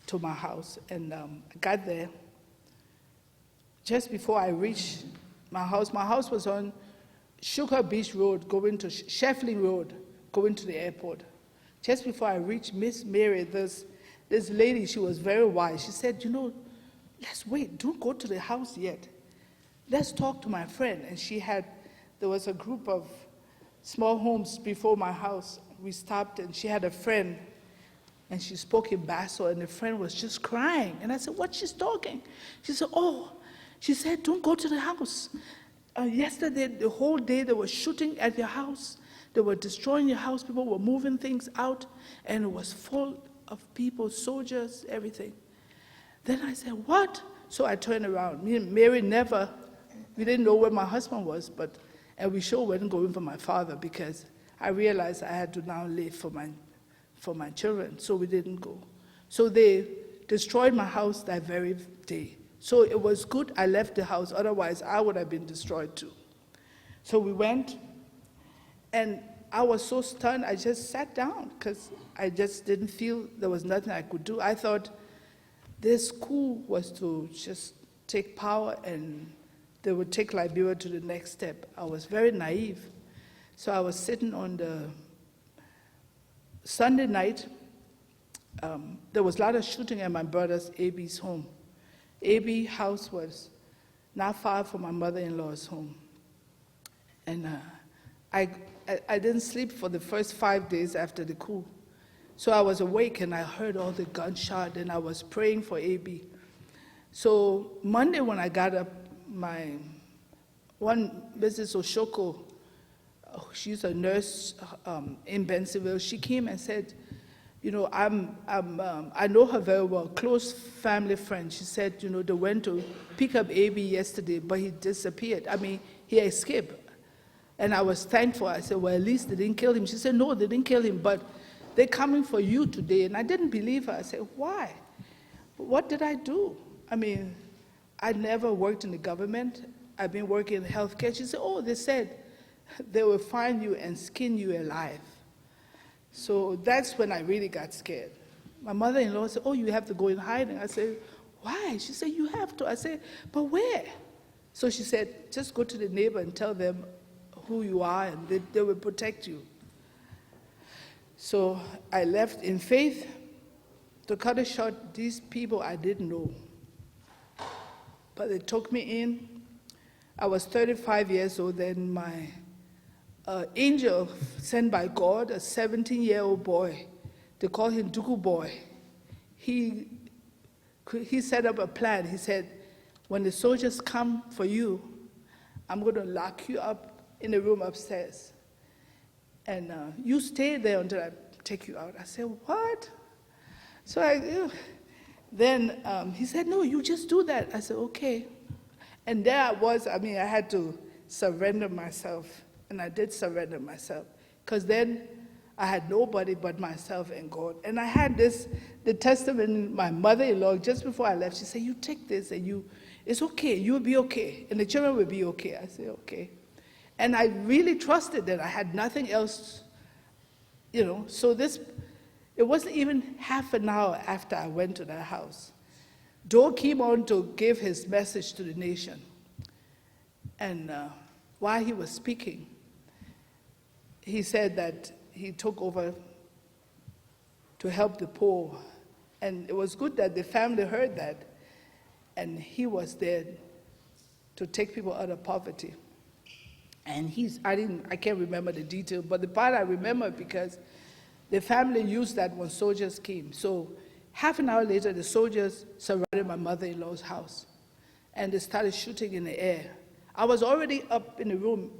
to my house, and I got there. Just before I reached my house was on Sugar Beach Road, going to Sheffling Road, going to the airport. Just before I reached Miss Mary, this lady, she was very wise. She said, let's wait, don't go to the house yet. Let's talk to my friend. And there was a group of small homes before my house. We stopped, and she had a friend, and she spoke in Basel, and the friend was just crying. And I said, what's she talking? She said, she said, don't go to the house. Yesterday, the whole day, they were shooting at your house. They were destroying your house. People were moving things out, and it was full of people, soldiers, everything. Then I said, what? So I turned around. Me and Mary we didn't know where my husband was, and we sure weren't going for my father because I realized I had to now live for my children, so we didn't go. So they destroyed my house that very day. So it was good I left the house, otherwise I would have been destroyed too. So we went, and I was so stunned, I just sat down because I just didn't feel there was nothing I could do. I thought this coup was to just take power and they would take Liberia to the next step. I was very naive. So I was sitting on the Sunday night. There was a lot of shooting at my brother's AB's home. AB's house was not far from my mother-in-law's home. And I didn't sleep for the first 5 days after the coup. So I was awake and I heard all the gunshot and I was praying for AB. So Monday when I got up, my one Mrs. Oshoko, she's a nurse in Bensonville, she came and said, I know her very well, close family friend. She said, they went to pick up AB yesterday, but he disappeared. He escaped. And I was thankful. I said, well, at least they didn't kill him. She said, no, they didn't kill him, but they're coming for you today. And I didn't believe her. I said, why? What did I do? I never worked in the government. I've been working in healthcare. She said, they said they will find you and skin you alive. So that's when I really got scared. My mother-in-law said, you have to go in hiding. I said, why? She said, you have to. I said, but where? So she said, just go to the neighbor and tell them who you are, and they will protect you. So I left in faith. To cut it short, these people I didn't know. But they took me in. I was 35 years old then. My angel sent by God, a 17-year-old boy, they call him Dugu Boy. He set up a plan. He said, when the soldiers come for you, I'm going to lock you up in a room upstairs. And you stay there until I take you out. I said, what? So then he said, no, you just do that. I said, okay. And there I was, I had to surrender myself. And I did surrender myself. Because then I had nobody but myself and God. And I had the testimony, my mother-in-law, just before I left, she said, you take this and it's okay, you'll be okay, and the children will be okay. I said, okay. And I really trusted that I had nothing else, so it wasn't even half an hour after I went to that house. Doe came on to give his message to the nation. And while he was speaking, he said that he took over to help the poor. And it was good that the family heard that. And he was there to take people out of poverty. And I can't remember the detail, but the part I remember because the family used that when soldiers came. So half an hour later, the soldiers surrounded my mother-in-law's house, and they started shooting in the air. I was already up in the room,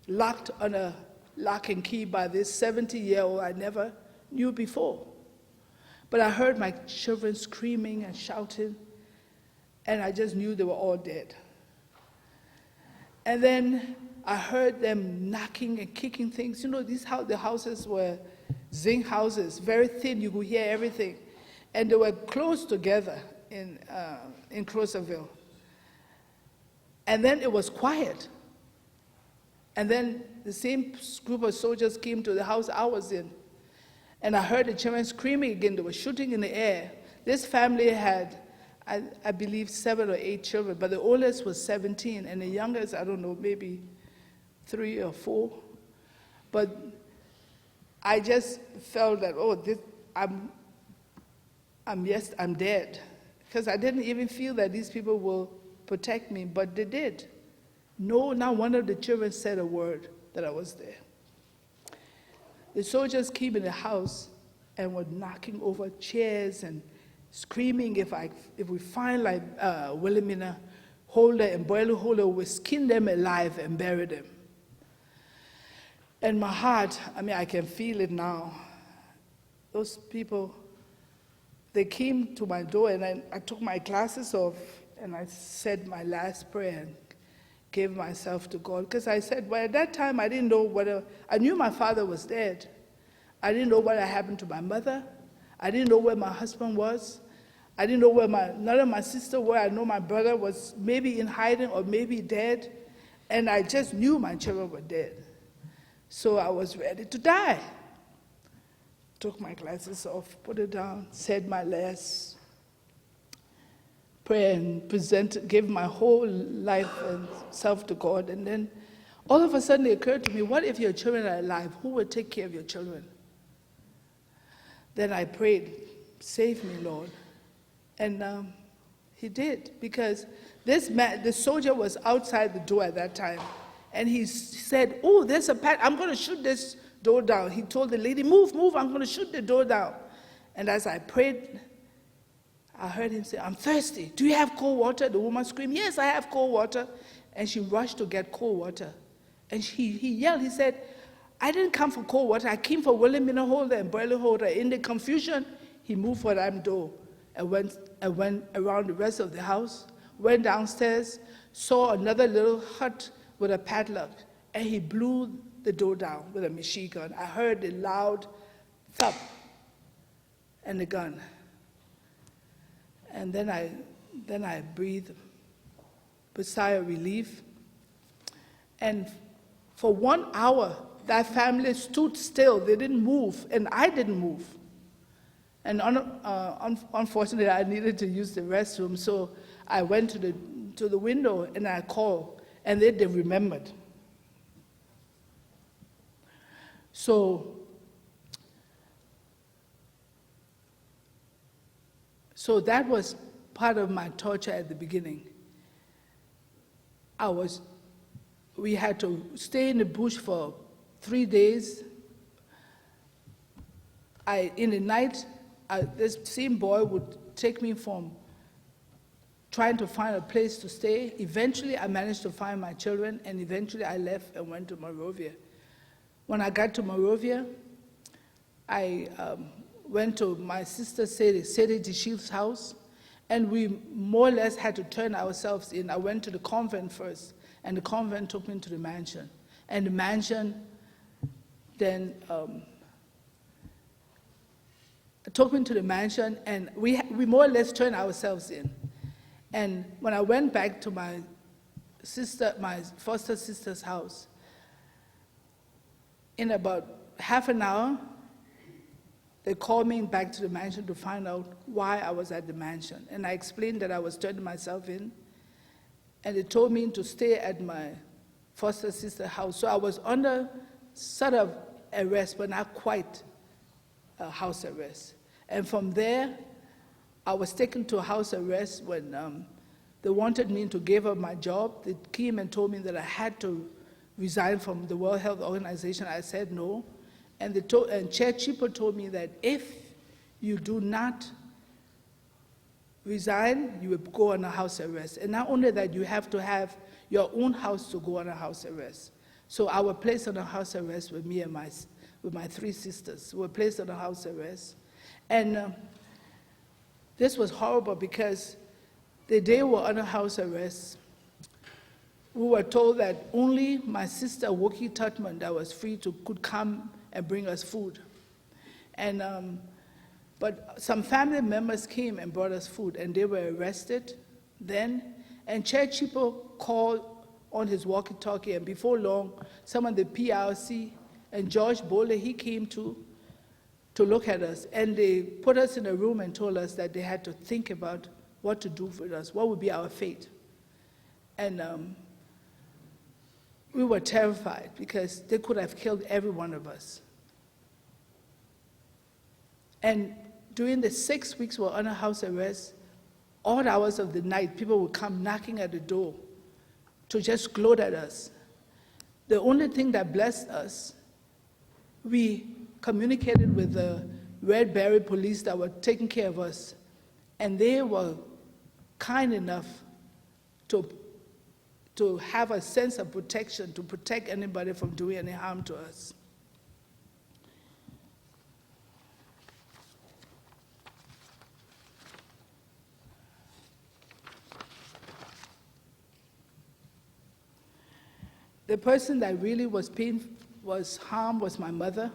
locked on a lock and key by this 70-year-old I never knew before. But I heard my children screaming and shouting, and I just knew they were all dead. And then I heard them knocking and kicking things. The houses were zinc houses, very thin, you could hear everything. And they were close together in Crossville. And then it was quiet. And then the same group of soldiers came to the house I was in. And I heard the children screaming again. They were shooting in the air. This family had, I believe, 7 or 8 children, but the oldest was 17, and the youngest, I don't know, maybe 3 or 4. But I just felt that, I'm dead. Because I didn't even feel that these people will protect me, but they did. No, not one of the children said a word that I was there. The soldiers came in the house and were knocking over chairs and screaming, if we find Wilhelmina Holder and Boley Holder, we'll skin them alive and bury them. And my heart, I can feel it now. Those people, they came to my door, and I took my glasses off, and I said my last prayer and gave myself to God. Because I said, at that time, I didn't know whether, I knew my father was dead. I didn't know what had happened to my mother. I didn't know where my husband was. I didn't know where none of my sisters were. I know my brother was maybe in hiding or maybe dead. And I just knew my children were dead. So I was ready to die. Took my glasses off, put it down, said my last prayer and gave my whole life and self to God. And then all of a sudden it occurred to me, what if your children are alive? Who will take care of your children? Then I prayed, save me, Lord. And he did, because this man, the soldier was outside the door at that time. And he said, there's a path, I'm going to shoot this door down. He told the lady, move, I'm going to shoot the door down. And as I prayed, I heard him say, I'm thirsty. Do you have cold water? The woman screamed, yes, I have cold water. And she rushed to get cold water. And he yelled, he said, I didn't come for cold water. I came for Wilhelmina Holder and Boley Holder. In the confusion, he moved for that door and went around the rest of the house, went downstairs, saw another little hut with a padlock, and he blew the door down with a machine gun. I heard the loud thump and the gun. And then I breathed a sigh of relief. And for 1 hour, that family stood still. They didn't move, and I didn't move. And unfortunately, I needed to use the restroom, so I went to the window and I called, and they remembered. So that was part of my torture at the beginning. We had to stay in the bush for 3 days. In the night, this same boy would take me from trying to find a place to stay. Eventually, I managed to find my children, and eventually I left and went to Monrovia. When I got to Monrovia, I went to my sister Sadie DeShield's house, and we more or less had to turn ourselves in. I went to the convent first, and the convent took me to the mansion. And the mansion then took me to the mansion, and we more or less turned ourselves in. And when I went back to my foster sister's house, in about half an hour, they called me back to the mansion to find out why I was at the mansion. And I explained that I was turning myself in, and they told me to stay at my foster sister's house. So I was under sort of arrest, but not quite a house arrest. And from there, I was taken to a house arrest when they wanted me to give up my job. They came and told me that I had to resign from the World Health Organization. I said no. And Chair Chipo told me that if you do not resign, you will go on a house arrest. And not only that, you have to have your own house to go on a house arrest. So I was placed on a house arrest with me and with my three sisters. We were placed on a house arrest. And this was horrible because the day we were under house arrest, we were told that only my sister, William Tubman, that was free could come and bring us food. And, but some family members came and brought us food, and they were arrested then. And Chair Chipo called on his walkie-talkie, and before long, some of the PRC and George Boley, he came to look at us. And they put us in a room and told us that they had to think about what to do with us, what would be our fate. And we were terrified because they could have killed every one of us. And during the 6 weeks we were under house arrest, all hours of the night, people would come knocking at the door to just gloat at us. The only thing that blessed us, we communicated with the Red Berry police that were taking care of us, and they were kind enough to have a sense of protection, to protect anybody from doing any harm to us. The person that really was harmed was my mother.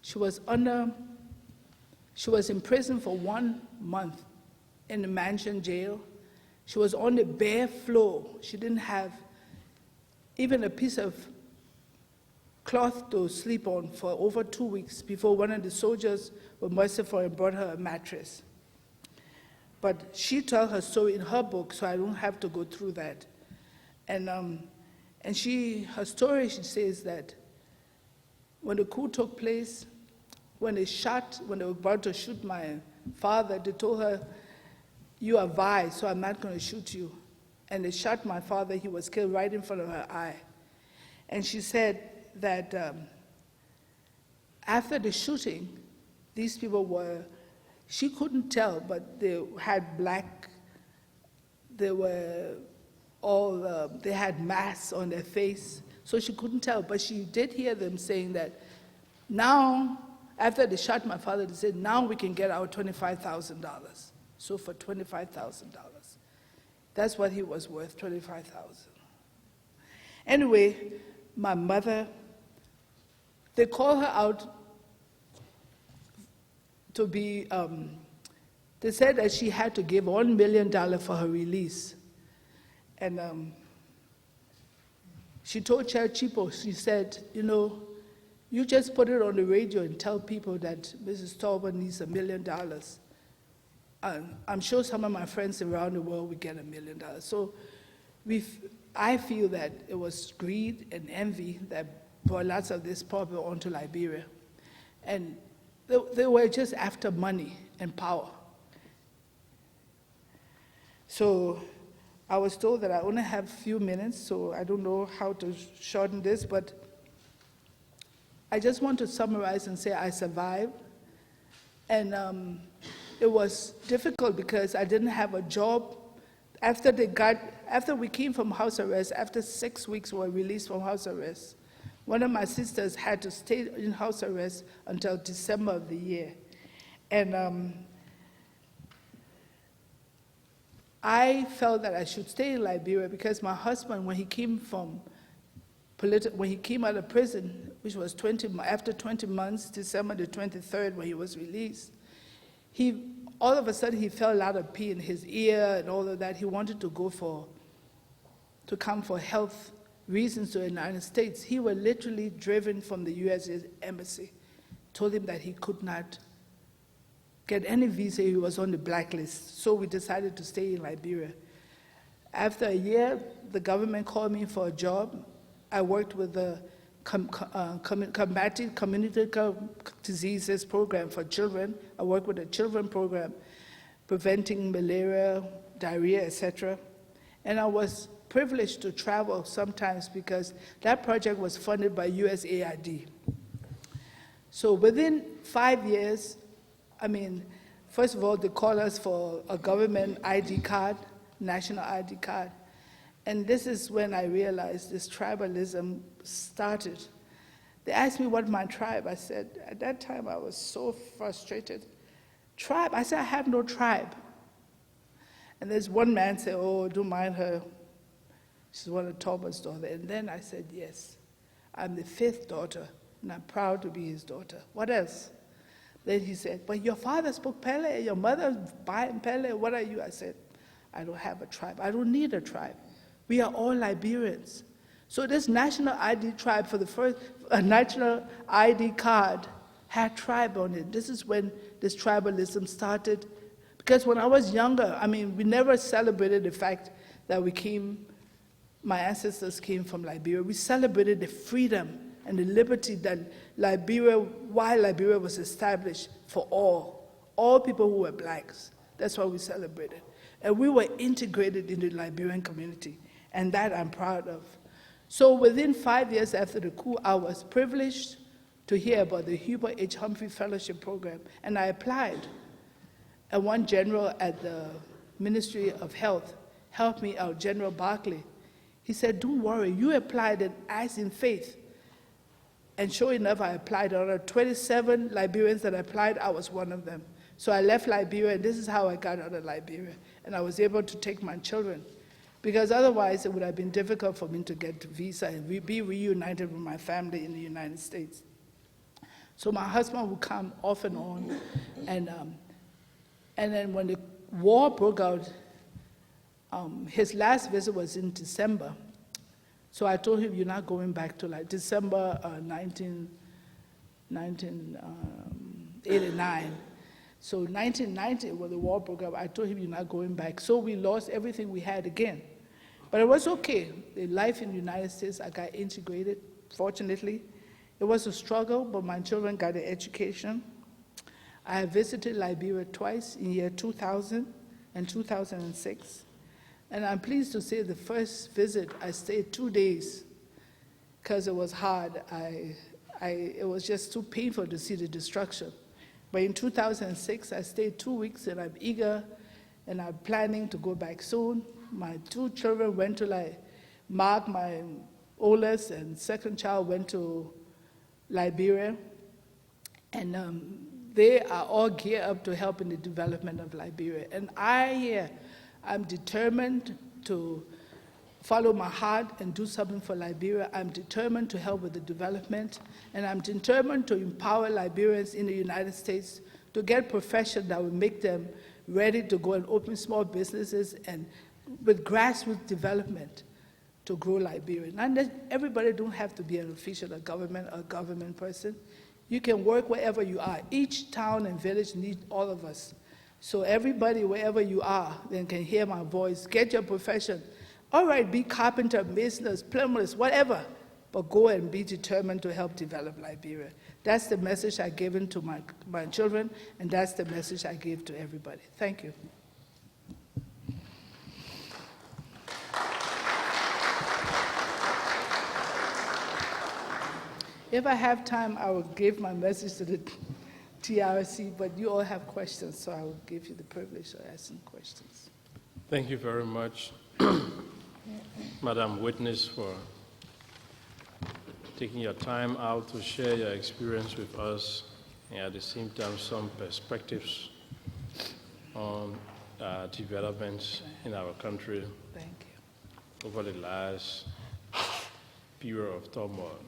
She was in prison for 1 month in the mansion jail. She was on the bare floor. She didn't have even a piece of cloth to sleep on for over 2 weeks before one of the soldiers were merciful and brought her a mattress. But she told her story in her book, so I don't have to go through that. And her story, she says that when the coup took place, when they were about to shoot my father, they told her, "You are vile, so I'm not going to shoot you." And they shot my father. He was killed right in front of her eye. And she said that after the shooting, these people she couldn't tell, but they had black, they had masks on their face, so she couldn't tell. But she did hear them saying that now, after they shot my father, they said, "Now we can get our $25,000. So for $25,000. That's what he was worth, $25,000. Anyway, my mother, they called her out to be, they said that she had to give $1 million for her release. And she told Chair Chipo, she said, you just put it on the radio and tell people that Mrs. Tolbert needs $1 million. I'm sure some of my friends around the world would get $1 million. So I feel that it was greed and envy that brought lots of this problem onto Liberia. And they were just after money and power. So I was told that I only have a few minutes, so I don't know how to shorten this, but I just want to summarize and say I survived. And it was difficult because I didn't have a job. After we came from house arrest, after 6 weeks we were released from house arrest, one of my sisters had to stay in house arrest until December of the year. And I felt that I should stay in Liberia because my husband, when he came out of prison, which was after 20 months, December the 23rd, when he was released, all of a sudden he felt a lot of pain in his ear and all of that. He wanted to come for health reasons to the United States. He was literally driven from the U.S. Embassy, told him that he could not get any visa. He was on the blacklist. So we decided to stay in Liberia. After a year, the government called me for a job. I worked with the Combating Communicable Diseases Program for children. I worked with a children program, preventing malaria, diarrhea, etc. And I was privileged to travel sometimes because that project was funded by USAID. So within 5 years, first of all, they called us for a government ID card, national ID card. And this is when I realized this tribalism started. They asked me what my tribe. I said, at that time I was so frustrated. Tribe? I said, I have no tribe. And there's one man said, oh, don't mind her. She's one of Tolbert's daughters. And then I said, yes, I'm the 5th daughter, and I'm proud to be his daughter. What else? Then he said, but your father spoke Pele, your mother in Pele, what are you? I said, I don't have a tribe. I don't need a tribe. We are all Liberians. So this national ID tribe, for the first national ID card, had tribe on it. This is when this tribalism started. Because when I was younger, we never celebrated the fact that my ancestors came from Liberia. We celebrated the freedom and the liberty that why Liberia was established for all people who were blacks. That's what we celebrated. And we were integrated into the Liberian community, and that I'm proud of. So within 5 years after the coup, I was privileged to hear about the Hubert H. Humphrey Fellowship Program, and I applied. And one general at the Ministry of Health helped me out, General Barkley. He said, don't worry, you applied and asked in faith. And sure enough, I applied. Out of 27 Liberians that applied, I was one of them. So I left Liberia, and this is how I got out of Liberia. And I was able to take my children, because otherwise it would have been difficult for me to get a visa and be reunited with my family in the United States. So my husband would come off and on, and then when the war broke out, his last visit was in December. So I told him, you're not going back to December 1989. So 1990, when the war broke up, I told him, you're not going back. So we lost everything we had again. But it was okay. The life in the United States, I got integrated, fortunately. It was a struggle, but my children got an education. I have visited Liberia twice, in year 2000 and 2006. And I'm pleased to say the first visit, I stayed 2 days because it was hard. It was just too painful to see the destruction. But in 2006, I stayed 2 weeks, and I'm eager, and I'm planning to go back soon. My 2 children went to Mark, my oldest, and second child went to Liberia. And they are all geared up to help in the development of Liberia. And I'm determined to follow my heart and do something for Liberia. I'm determined to help with the development, and I'm determined to empower Liberians in the United States to get profession that will make them ready to go and open small businesses and with grassroots development to grow Liberia. And everybody don't have to be an official, a government person. You can work wherever you are. Each town and village needs all of us. So everybody, wherever you are, then can hear my voice, get your profession. All right, be carpenter, masoners, plumbers, whatever, but go and be determined to help develop Liberia. That's the message I gave to my children, and that's the message I give to everybody. Thank you. If I have time, I will give my message to the TRC, but you all have questions, so I will give you the privilege of asking questions. Thank you very much, Madam Witness, for taking your time out to share your experience with us, and at the same time some perspectives on developments in our country. Thank you. Over the last period of turmoil.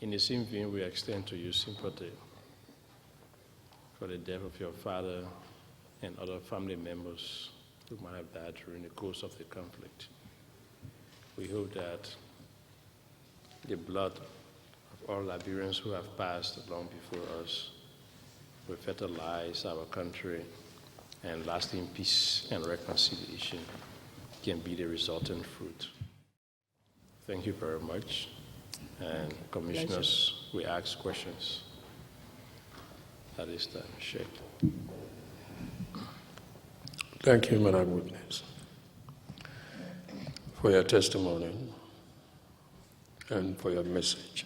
In the same vein, we extend to you sympathy. for the death of your father and other family members who might have died during the course of the conflict. We hope that the blood of all Liberians who have passed long before us will fertilize our country, and lasting peace and reconciliation can be the resultant fruit. Thank you very much. And commissioners, we ask questions at this time. Sheikh. Thank you, Madam Witness, for your testimony and for your message.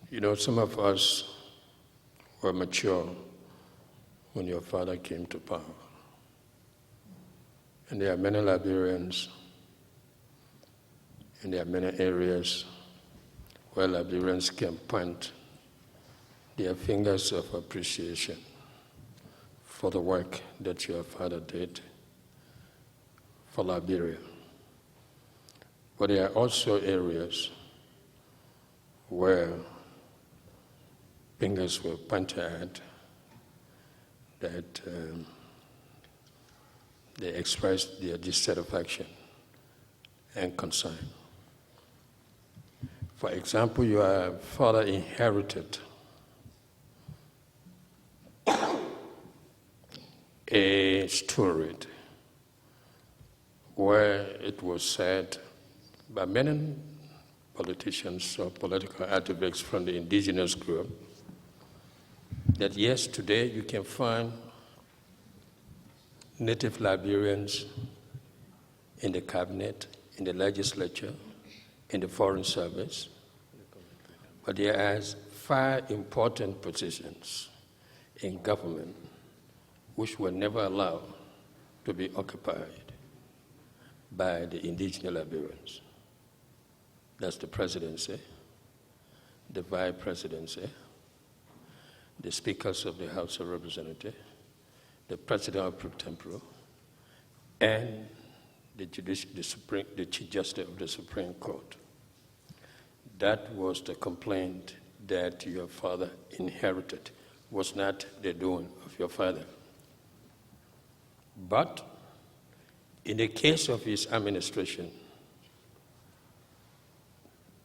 You know, some of us were mature when your father came to power. And there are many Liberians, and there are many areas where Liberians can point their fingers of appreciation for the work that your father did for Liberia. But there are also areas where fingers were pointed at that they expressed their dissatisfaction and concern. For example, your father inherited a story where it was said by many politicians or political activists from the indigenous group that yes, today you can find native Liberians in the cabinet, in the legislature, in the foreign service, but there are 5 important positions in government which were never allowed to be occupied by the indigenous Liberians. That's the presidency, the vice presidency, the speakers of the House of Representatives, the president of pro tempore, and the Chief Justice of the Supreme Court. That was the complaint that your father inherited, was not the doing of your father. But in the case of his administration,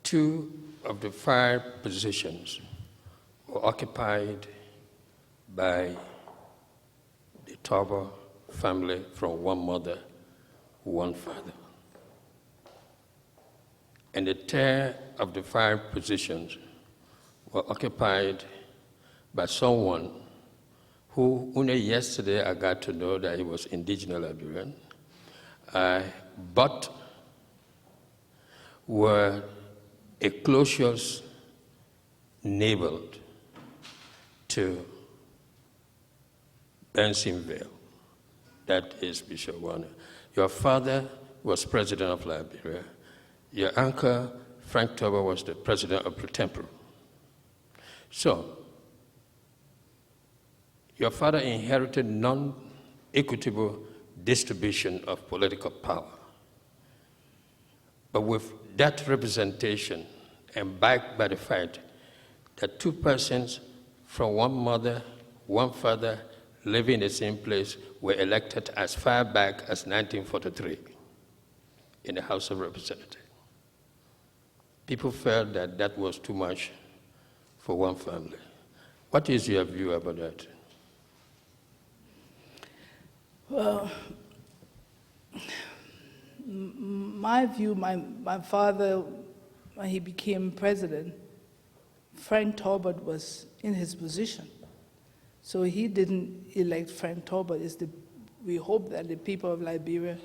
2 of the 5 positions were occupied by the Tolbert family from one mother, one father. And the 3rd of the 5 positions were occupied by someone who only yesterday I got to know that he was indigenous Liberian, but were a closest neighbor to Bensonville, that is Bishop Warner. Your father was president of Liberia. Your uncle, Frank Tolbert, was the president of pro tempore. So, your father inherited non-equitable distribution of political power. But with that representation and backed by the fact that 2 persons from one mother, one father, living in the same place were elected as far back as 1943 in the House of Representatives. People felt that that was too much for one family. What is your view about that? Well, my view, my father, when he became president, Frank Tolbert was in his position. So he didn't elect Frank Tolbert. We hope that the people of Liberia,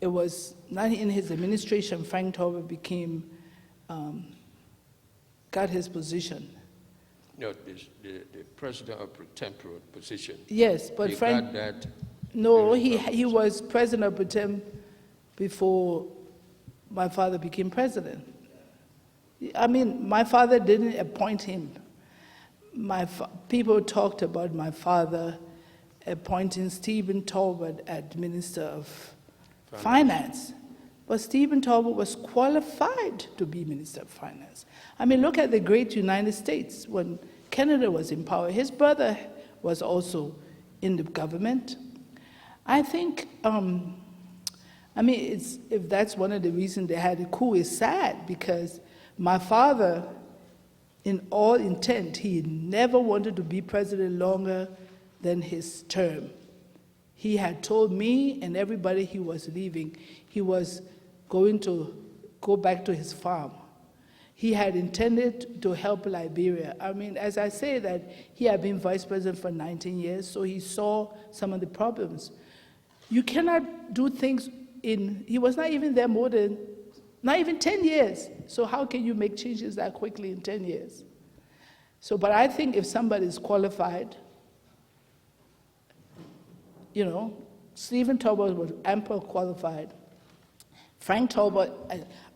it was not in his administration Frank Tolbert got his position. No, the president of pro tempore position. Yes, but Frank got that. No, he was president of pro tem before my father became president. I mean, my father didn't appoint him. People talked about my father appointing Stephen Tolbert as Minister of Finance. But Stephen Tolbert was qualified to be Minister of Finance. I mean, look at the great United States when Canada was in power. His brother was also in the government. I think, if that's one of the reasons they had a coup, is sad, because my father, in all intent, he never wanted to be president longer than his term. He had told me and everybody he was leaving, he was going to go back to his farm. He had intended to help Liberia. I mean, as I say that, he had been vice president for 19 years, so he saw some of the problems. You cannot do things he was not even there not even 10 years. So how can you make changes that quickly in 10 years? So, but I think if somebody is qualified, Stephen Tolbert was ample qualified. Frank Tolbert,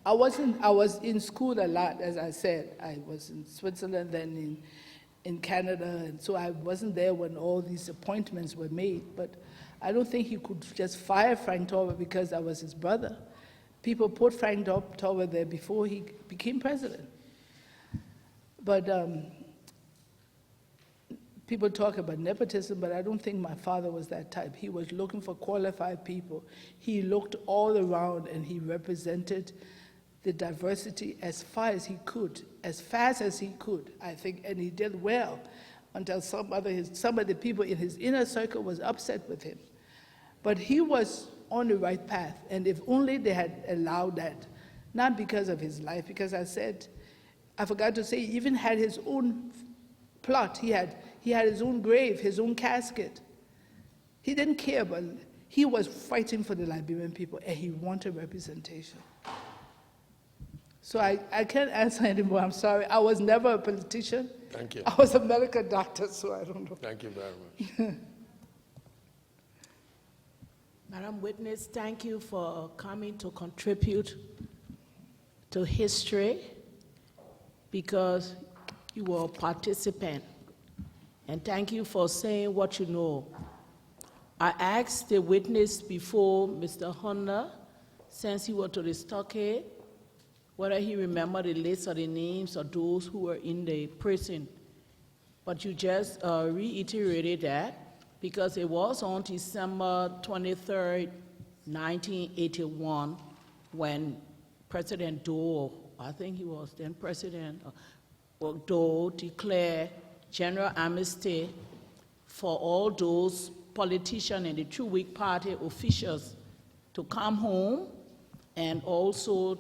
I was in school a lot, as I said. I was in Switzerland, then in Canada, and so I wasn't there when all these appointments were made. But I don't think he could just fire Frank Tolbert because I was his brother. People put Frank Tolbert there before he became president. But people talk about nepotism, but I don't think my father was that type. He was looking for qualified people. He looked all around and he represented the diversity as far as he could, as fast as he could, I think, and he did well until some of the people in his inner circle was upset with him. But he was on the right path, and if only they had allowed that, not because of his life, because I forgot to say, he even had his own plot. He had his own grave, his own casket. He didn't care, but he was fighting for the Liberian people, and he wanted representation. So I can't answer anymore, I'm sorry. I was never a politician. Thank you. I was a medical doctor, so I don't know. Thank you very much. Madam Witness, thank you for coming to contribute to history, because you were a participant. And thank you for saying what you know. I asked the witness before, Mr. Hunter, since he was to the stockade, whether he remembered the list of the names of those who were in the prison. But you just reiterated that, because it was on December 23rd, 1981, when President Doe, I think he was then President, Doe declared general amnesty for all those politicians and the True Whig Party officials to come home, and also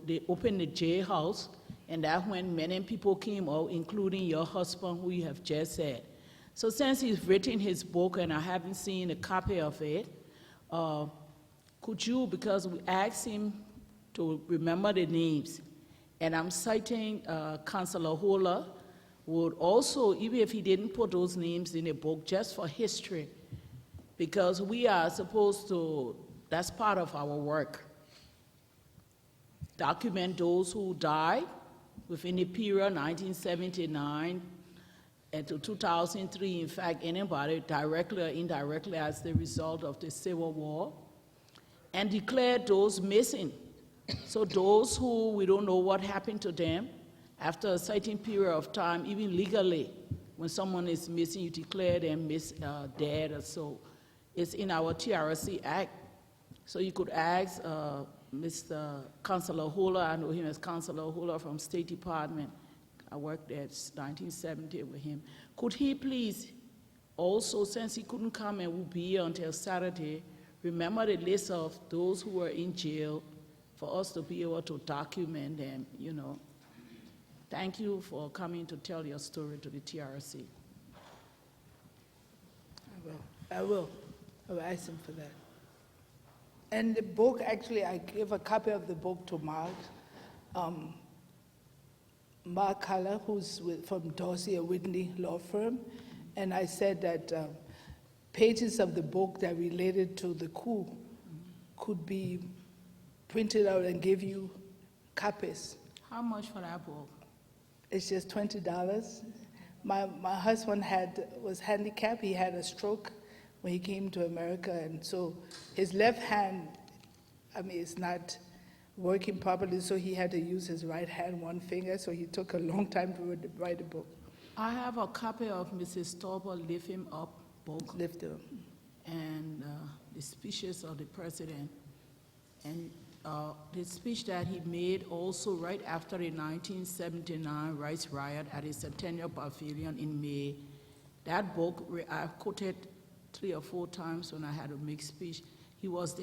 they opened the jailhouse, and that's when many people came out, including your husband, who you have just said. So since he's written his book, and I haven't seen a copy of it, could you, because we asked him to remember the names, and I'm citing Councillor Holler, would also, even if he didn't put those names in the book, just for history, because we are supposed to, that's part of our work, document those who died within the period 1979 and to 2003, in fact, anybody directly or indirectly as the result of the Civil War, and declare those missing. So those who we don't know what happened to them, after a certain period of time, even legally, when someone is missing, you declare them dead or so. It's in our TRC Act. So you could ask Mr. Councillor Holler, I know him as Councillor Holler from State Department. I worked there 1970 with him. Could he please also, since he couldn't come and will be here until Saturday, remember the list of those who were in jail for us to be able to document them, you know. Thank you for coming to tell your story to the TRC. I will ask him for that. And the book, actually, I gave a copy of the book to Mark. Mark Haller, who's from Dorsey & Whitney law firm, and I said that pages of the book that related to the coup could be printed out and give you copies. How much for that book? It's just $20. My husband was handicapped. He had a stroke when he came to America, and so his left hand, I mean, it's not working properly, so he had to use his right hand, one finger, so he took a long time to write the book. I have a copy of Mrs. Tolbert Lift Him Up book Lift him. and the speeches of the president. And the speech that he made also right after the 1979 rights riot at the Centennial Pavilion in May. That book, I quoted 3 or 4 times when I had to make speech. It was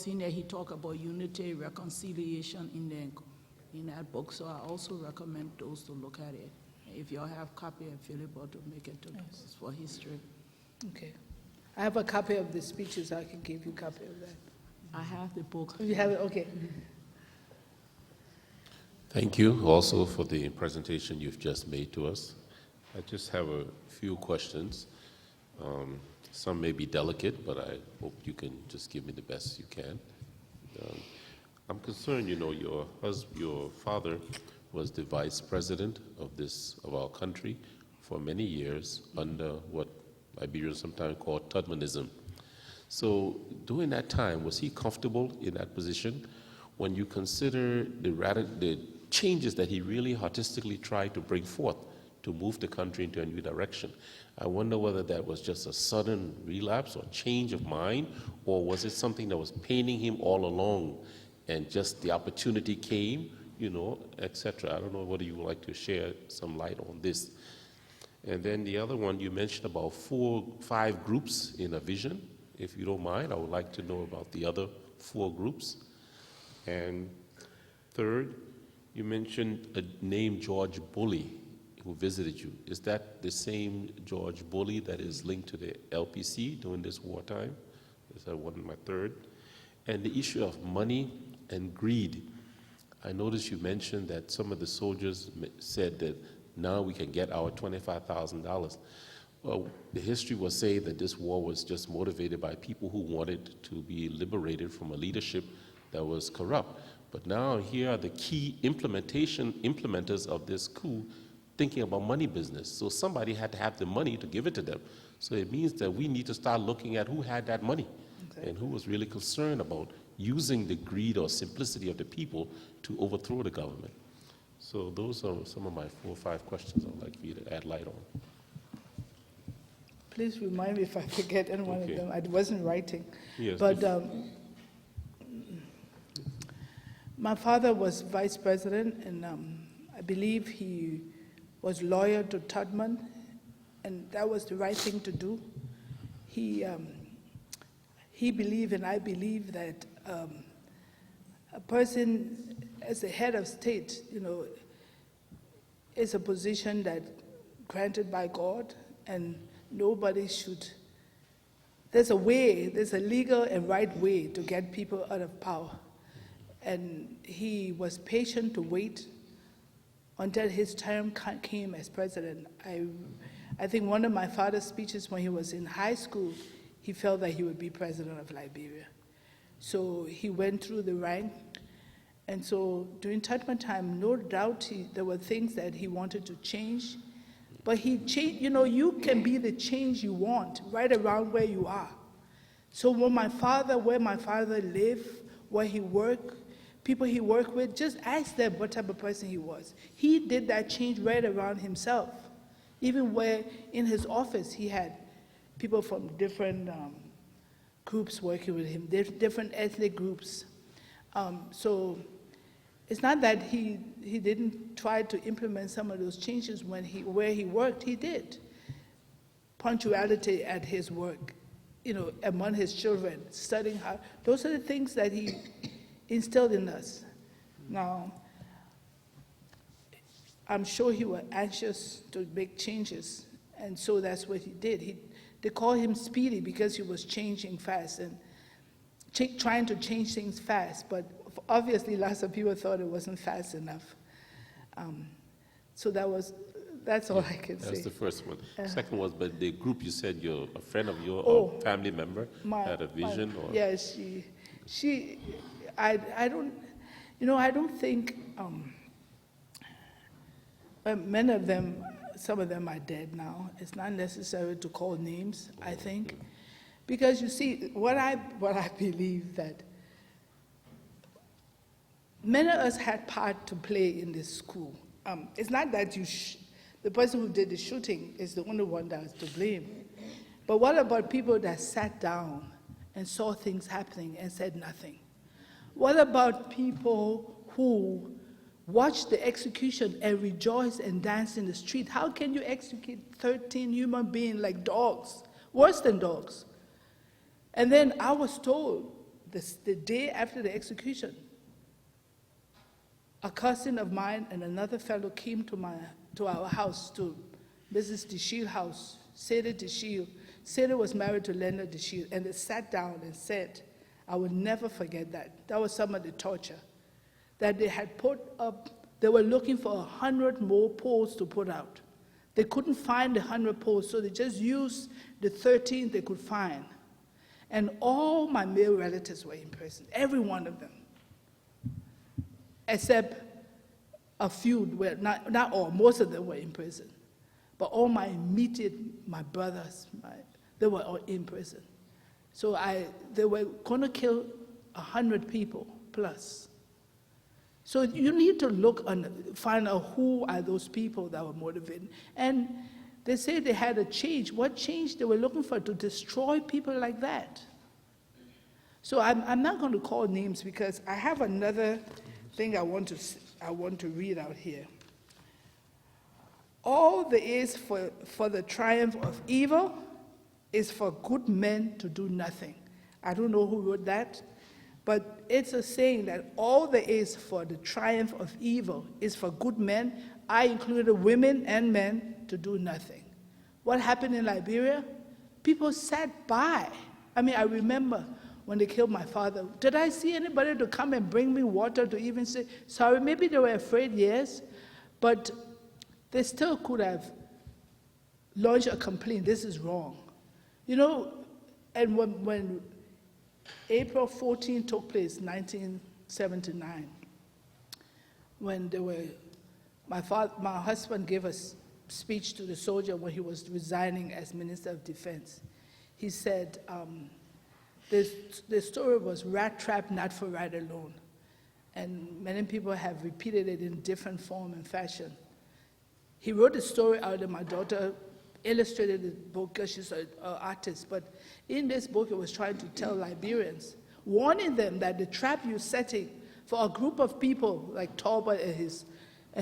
in there, he talked about unity, reconciliation in that book, so I also recommend those to look at it. If you all have copy available to make it to for history. Okay. I have a copy of the speeches, I can give you a copy of that. I have the book. You have it, okay. Thank you also for the presentation you've just made to us. I just have a few questions. Some may be delicate, but I hope you can just give me the best you can. I'm concerned, you know, your father was the vice president of our country for many years under what Liberians sometimes call Tubmanism. So during that time, was he comfortable in that position? When you consider the changes that he really artistically tried to bring forth to move the country into a new direction, I wonder whether that was just a sudden relapse or change of mind, or was it something that was paining him all along and just the opportunity came, you know, etc. I don't know whether you would like to share some light on this. And then the other one, you mentioned about 5 groups in a vision. If you don't mind, I would like to know about the other 4 groups. And third, you mentioned a name George Boley, who visited you. Is that the same George Boley that is linked to the LPC during this wartime? Is that one, my third? And the issue of money and greed. I noticed you mentioned that some of the soldiers said that now we can get our $25,000. Well, the history will say that this war was just motivated by people who wanted to be liberated from a leadership that was corrupt. But now here are the key implementers of this coup thinking about money business. So somebody had to have the money to give it to them. So it means that we need to start looking at who had that money and who was really concerned about using the greed or simplicity of the people to overthrow the government. So those are some of my 4 or 5 questions I'd like for you to add light on. Please remind me if I forget any one of Okay. them. I wasn't writing. Yes, But my father was vice president, and I believe he was loyal to Tubman, and that was the right thing to do. He believed, and I believe, that a person as a head of state, you know, is a position that granted by God, and nobody should. There's a way, there's a legal and right way to get people out of power. And he was patient to wait until his term came as president. I think one of my father's speeches when he was in high school, he felt that he would be president of Liberia. So he went through the rank. And so during Tubman time, no doubt there were things that he wanted to change. But he changed, you know, you can be the change you want right around where you are. So where my father lived, where he worked, people he worked with, just ask them what type of person he was. He did that change right around himself. Even where in his office he had people from different groups working with him, different ethnic groups. So it's not that he didn't try to implement some of those changes where he worked, he did. Punctuality at his work, you know, among his children, studying hard. Those are the things that he instilled in us. Now, I'm sure he was anxious to make changes, and so that's what he did. They call him Speedy because he was changing fast and trying to change things fast, but obviously lots of people thought it wasn't fast enough. So that's all I can say. That's the first one. Second was, but the group you said a friend of yours or family member had a vision? Or? Yes, I don't think, many of them, some of them are dead now. It's not necessary to call names, I think. Because you see, what I believe that many of us had part to play in this school. It's not that the person who did the shooting is the only one that is to blame. But what about people that sat down and saw things happening and said nothing? What about people who watched the execution and rejoiced and danced in the street? How can you execute 13 human beings like dogs, worse than dogs? And then I was told the day after the execution, a cousin of mine and another fellow came to our house, to Mrs. DeShiel's house, Seda DeShiel. Seda was married to Leonard DeShiel, and they sat down and said, I will never forget that. That was some of the torture that they had put up. They were looking for 100 more poles to put out. They couldn't find the 100 poles, so they just used the 13 they could find. And all my male relatives were in prison, every one of them, except a few, not all, most of them were in prison. But all my immediate, my brothers, they were all in prison. So they were going to kill 100 people plus. So you need to look and find out who are those people that were motivated. And they say they had a change. What change they were looking for to destroy people like that? So I'm not going to call names because I have another thing I want to read out here. All there is for the triumph of evil is for good men to do nothing. I don't know who wrote that, but it's a saying that all there is for the triumph of evil is for good men, I included women and men, to do nothing. What happened in Liberia? People sat by. I mean, I remember when they killed my father. Did I see anybody to come and bring me water to even say, sorry? Maybe they were afraid, yes, but they still could have launched a complaint. This is wrong. You know, and when April 14 took place, 1979, when my husband gave a speech to the soldier when he was resigning as Minister of Defense. He said, the story was rat trap, not for right alone. And many people have repeated it in different form and fashion. He wrote the story out, and my daughter illustrated the book because she's an artist. But in this book, it was trying to tell Liberians, warning them that the trap you're setting for a group of people like Tolbert and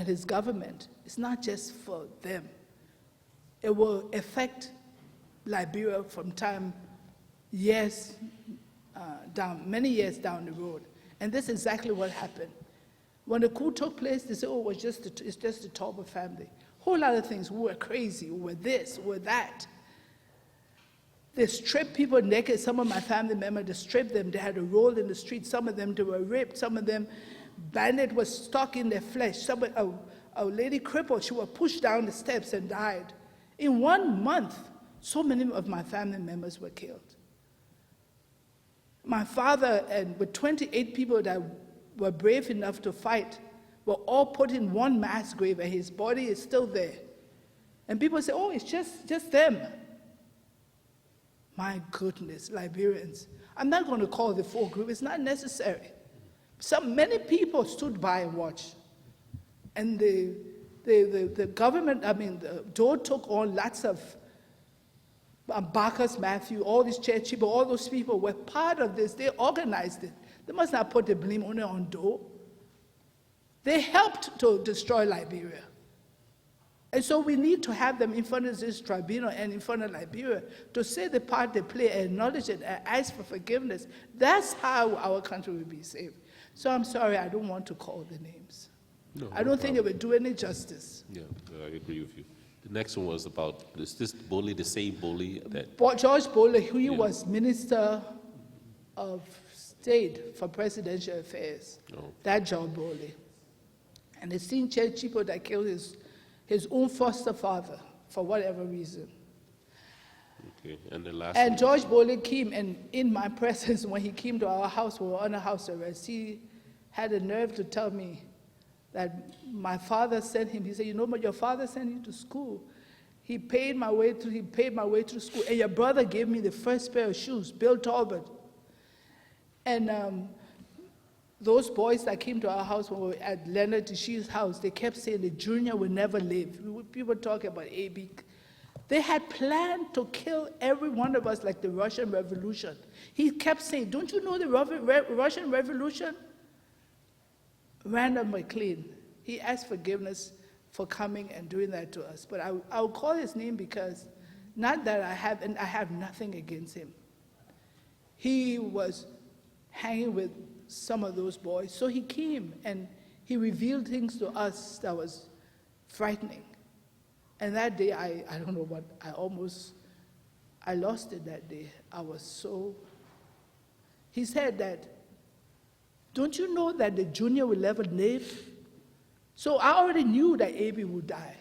his government, it's not just for them. It will affect Liberia from many years down the road. And this is exactly what happened. When the coup took place, they said, oh, it's just the Tolbert family. Whole lot of things. We were crazy, we were this, we were that. They stripped people naked. Some of my family members, they stripped them. They had to roll in the street. Some of them, they were raped. Some of them, bandit was stuck in their flesh. A lady crippled, she was pushed down the steps and died. In 1 month, so many of my family members were killed. My father, and with 28 people that were brave enough to fight, were all put in one mass grave, and his body is still there. And people say, oh, it's just them. My goodness, Liberians. I'm not going to call the full group. It's not necessary. Many people stood by and watched. And the government, Doe took on lots of Bacchus, Matthew, all these church people, all those people were part of this. They organized it. They must not put the blame only on Doe. They helped to destroy Liberia. And so we need to have them in front of this tribunal and in front of Liberia to say the part they play, acknowledge it, and ask for forgiveness. That's how our country will be saved. So I'm sorry, I don't want to call the names. No, I don't think it would do any justice. Yeah, I agree with you. The next one was about, is this Boley, the same Boley that... George Boley, he was Minister of State for Presidential Affairs. Oh. That John Boley. And the same church people that killed his own foster father for whatever reason. Okay, and the last And one. George Boley came, and in my presence, when he came to our house, we were on a house arrest, he had the nerve to tell me that my father sent him. He said, you know what, your father sent you to school. He paid my way through school, and your brother gave me the first pair of shoes, Bill Tolbert. And those boys that came to our house when we were at Leonard Tishi's house, they kept saying the junior will never live. People talk about AB. They had planned to kill every one of us like the Russian Revolution. He kept saying, don't you know the Russian Revolution? Randall McLean, he asked forgiveness for coming and doing that to us. But I'll call his name because, not that I have nothing against him. He was hanging with some of those boys. So he came and he revealed things to us that was frightening. And that day, I don't know what, I lost it that day. I was so, he said that, don't you know that the junior will never live? So I already knew that AB would die.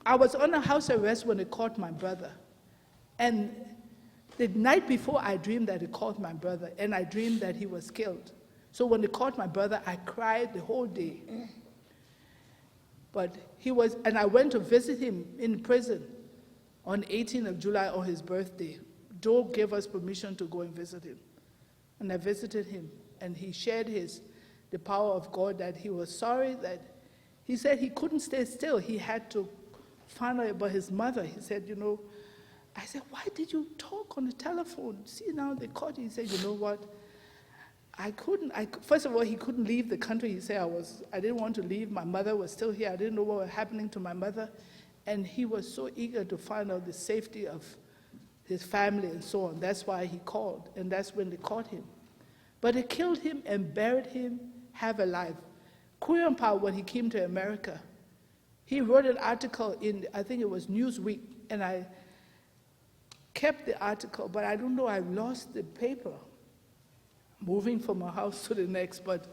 I was on a house arrest when they caught my brother. And the night before, I dreamed that they caught my brother, and I dreamed that he was killed. So when they caught my brother, I cried the whole day. But and I went to visit him in prison on 18th of July on his birthday. Doe gave us permission to go and visit him. And I visited him, and he shared the power of God, that he was sorry that, he said he couldn't stay still. He had to find out about his mother. He said, you know, I said, why did you talk on the telephone? See, now they caught you. He said, you know what? First of all, he couldn't leave the country. He said, I didn't want to leave. My mother was still here. I didn't know what was happening to my mother. And he was so eager to find out the safety of his family and so on. That's why he called, and that's when they caught him. But they killed him and buried him half alive. Kuyampa, when he came to America, he wrote an article in, I think it was Newsweek, and I kept the article, but I don't know, I lost the paper, moving from one house to the next. But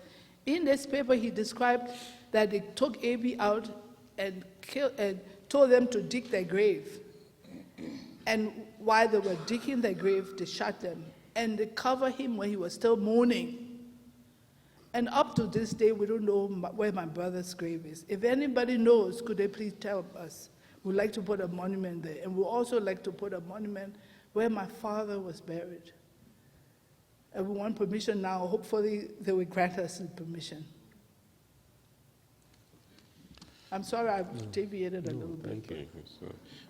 in this paper, he described that they took AB out and told them to dig their grave. And while they were digging their grave, they shot them. And they covered him when he was still mourning. And up to this day, we don't know where my brother's grave is. If anybody knows, could they please tell us? We'd like to put a monument there. And we'd also like to put a monument where my father was buried. And we want permission now. Hopefully, they will grant us the permission. I'm sorry, I've deviated a little bit. Thank you. So,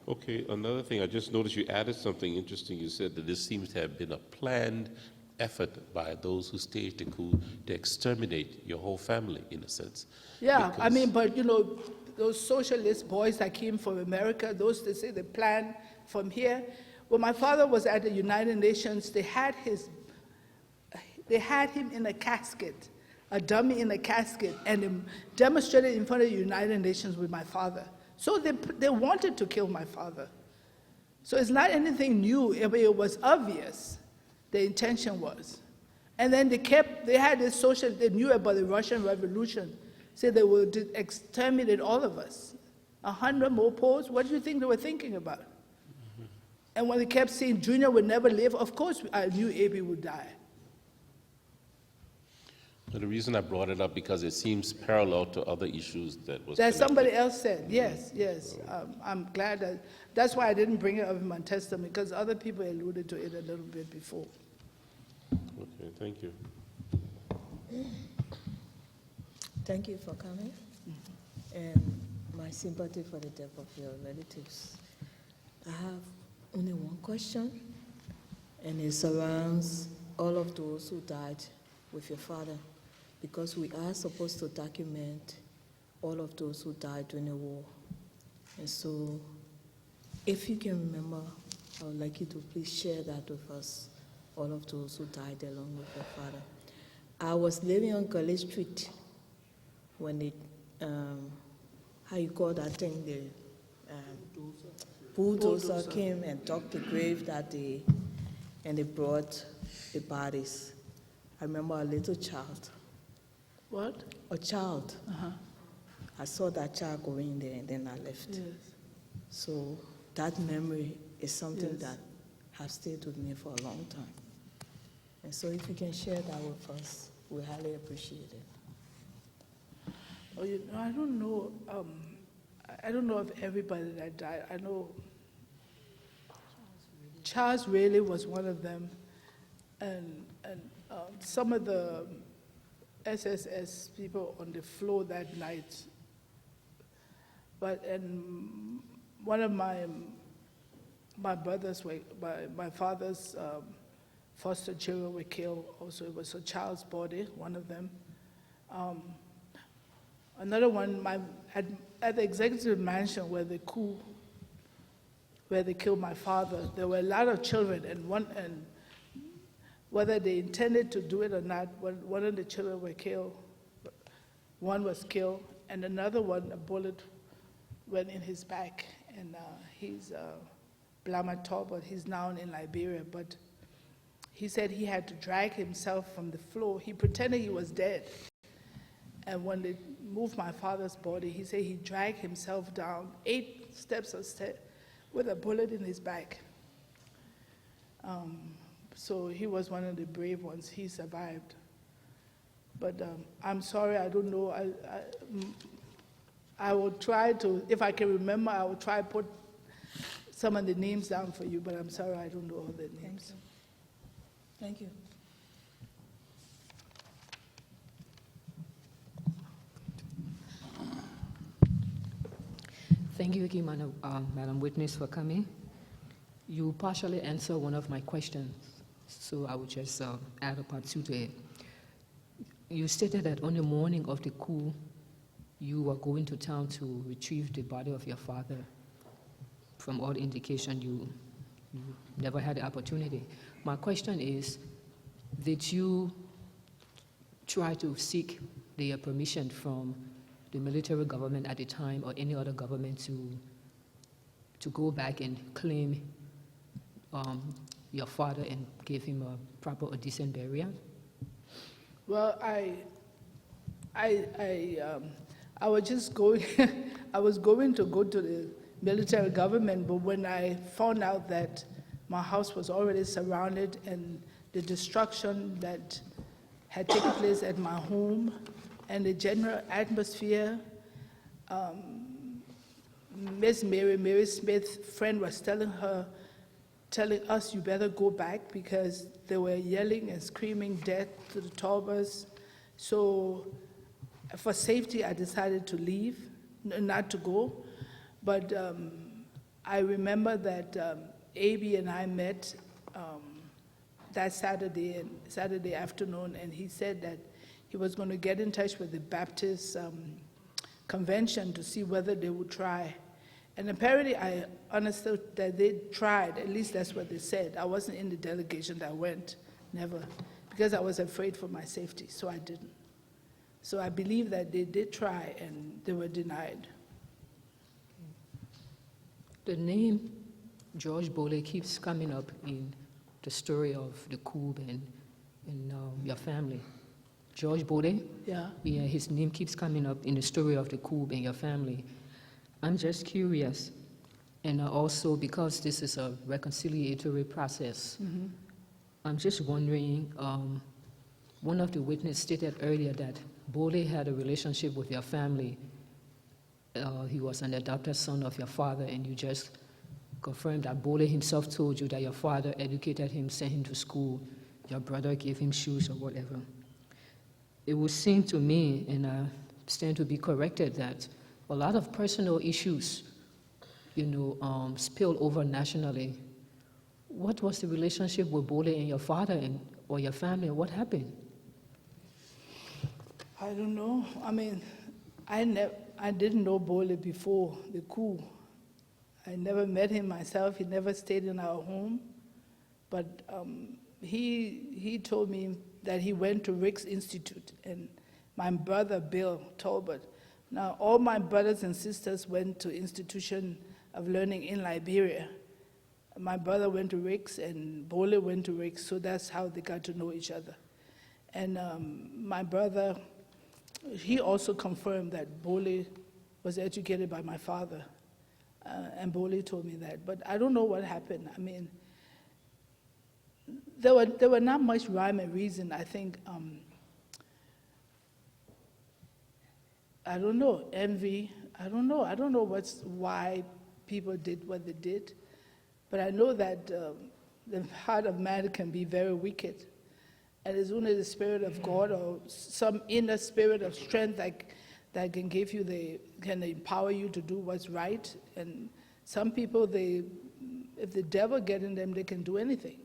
okay, another thing, I just noticed you added something interesting. You said that this seems to have been a planned effort by those who staged the coup to exterminate your whole family, in a sense. Yeah, I mean, but you know, those socialist boys that came from America, those that say they planned from here. When my father was at the United Nations, they had him in a casket, a dummy in a casket, and demonstrated in front of the United Nations with my father. So they wanted to kill my father. So it's not anything new. It was obvious. The intention was. And then they had this they knew about the Russian Revolution, said they would exterminate all of us. 100 more Poles, what do you think they were thinking about? Mm-hmm. And when they kept saying Junior would never live, of course I knew AB would die. The reason I brought it up, because it seems parallel to other issues that was That connected. somebody else said, yes. I'm glad that's why I didn't bring it up in my testimony, because other people alluded to it a little bit before. Okay, thank you. Thank you for coming, and my sympathy for the death of your relatives. I have only one question, and it surrounds all of those who died with your father, because we are supposed to document all of those who died during the war. And so, if you can remember, I would like you to please share that with us, all of those who died along with your father. I was living on College Street when the, how you call that thing, the bulldozer came and dug the grave that day, and they brought the bodies. I remember a little child. What? A child. Uh-huh. I saw that child going there, and then I left. Yes. So that memory is something Yes. that has stayed with me for a long time. And so if you can share that with us, we highly appreciate it. Oh, you know, I don't know. I don't know of everybody that died. I know Charles Rayleigh was one of them, and some of the SSS people on the floor that night. But, and one of my brothers, my father's foster children were killed also. It was a child's body, one of them. Another one, at the executive mansion where the coup, where they killed my father, there were a lot of children, and whether they intended to do it or not, one of the children were killed. One was killed, and another one, a bullet went in his back, and he's William Tubman. He's now in Liberia, but he said he had to drag himself from the floor. He pretended he was dead, and when they moved my father's body, he said he dragged himself down 8 steps of stairs with a bullet in his back. So he was one of the brave ones. He survived. But I'm sorry, I don't know. I will try to, if I can remember, I will try to put some of the names down for you, but I'm sorry, I don't know all the names. Thank you. Thank you again, Madam Witness, for coming. You partially answered one of my questions, so I will just add a part 2 to it. You stated that on the morning of the coup, you were going to town to retrieve the body of your father. From all indication, you never had the opportunity. My question is, did you try to seek the permission from the military government at the time or any other government to go back and claim your father and give him a proper or decent burial? Well, I was just going, I was going to go to the military government, but when I found out that my house was already surrounded and the destruction that had taken place at my home and the general atmosphere, Miss Mary Smith's friend was telling us, you better go back because they were yelling and screaming death to the Tolberts. So for safety, I decided to leave, not to go. But I remember that A.B. and I met that Saturday afternoon, and he said that he was going to get in touch with the Baptist convention to see whether they would try. And apparently I understood that they tried, at least that's what they said. I wasn't in the delegation that went, never, because I was afraid for my safety, so I didn't. So I believe that they did try and they were denied. The name George Boley keeps coming up in the story of the coup and your family. George Boley? Yeah. Yeah, his name keeps coming up in the story of the coup and your family. I'm just curious, and also because this is a reconciliatory process, I'm just wondering, one of the witnesses stated earlier that Boley had a relationship with your family. He was an adopted son of your father, and you just confirmed that Boley himself told you that your father educated him, sent him to school, your brother gave him shoes or whatever. It would seem to me, and I stand to be corrected, that a lot of personal issues, spill over nationally. What was the relationship with Boley and your father or your family? What happened? I don't know. I mean, I didn't know Boley before the coup. I never met him myself. He never stayed in our home. But he told me that he went to Rick's Institute, and my brother, Bill Tolbert. Now, all my brothers and sisters went to Institution of Learning in Liberia. My brother went to Rick's, and Boley went to Rick's, so that's how they got to know each other. And my brother, he also confirmed that Boley was educated by my father, and Boley told me that. But I don't know what happened. I mean, there were not much rhyme and reason. I think, I don't know, envy. I don't know why people did what they did. But I know that the heart of man can be very wicked. And it's only the Spirit of God or some inner spirit of strength that can give you can empower you to do what's right. And some people, if the devil get in them, they can do anything.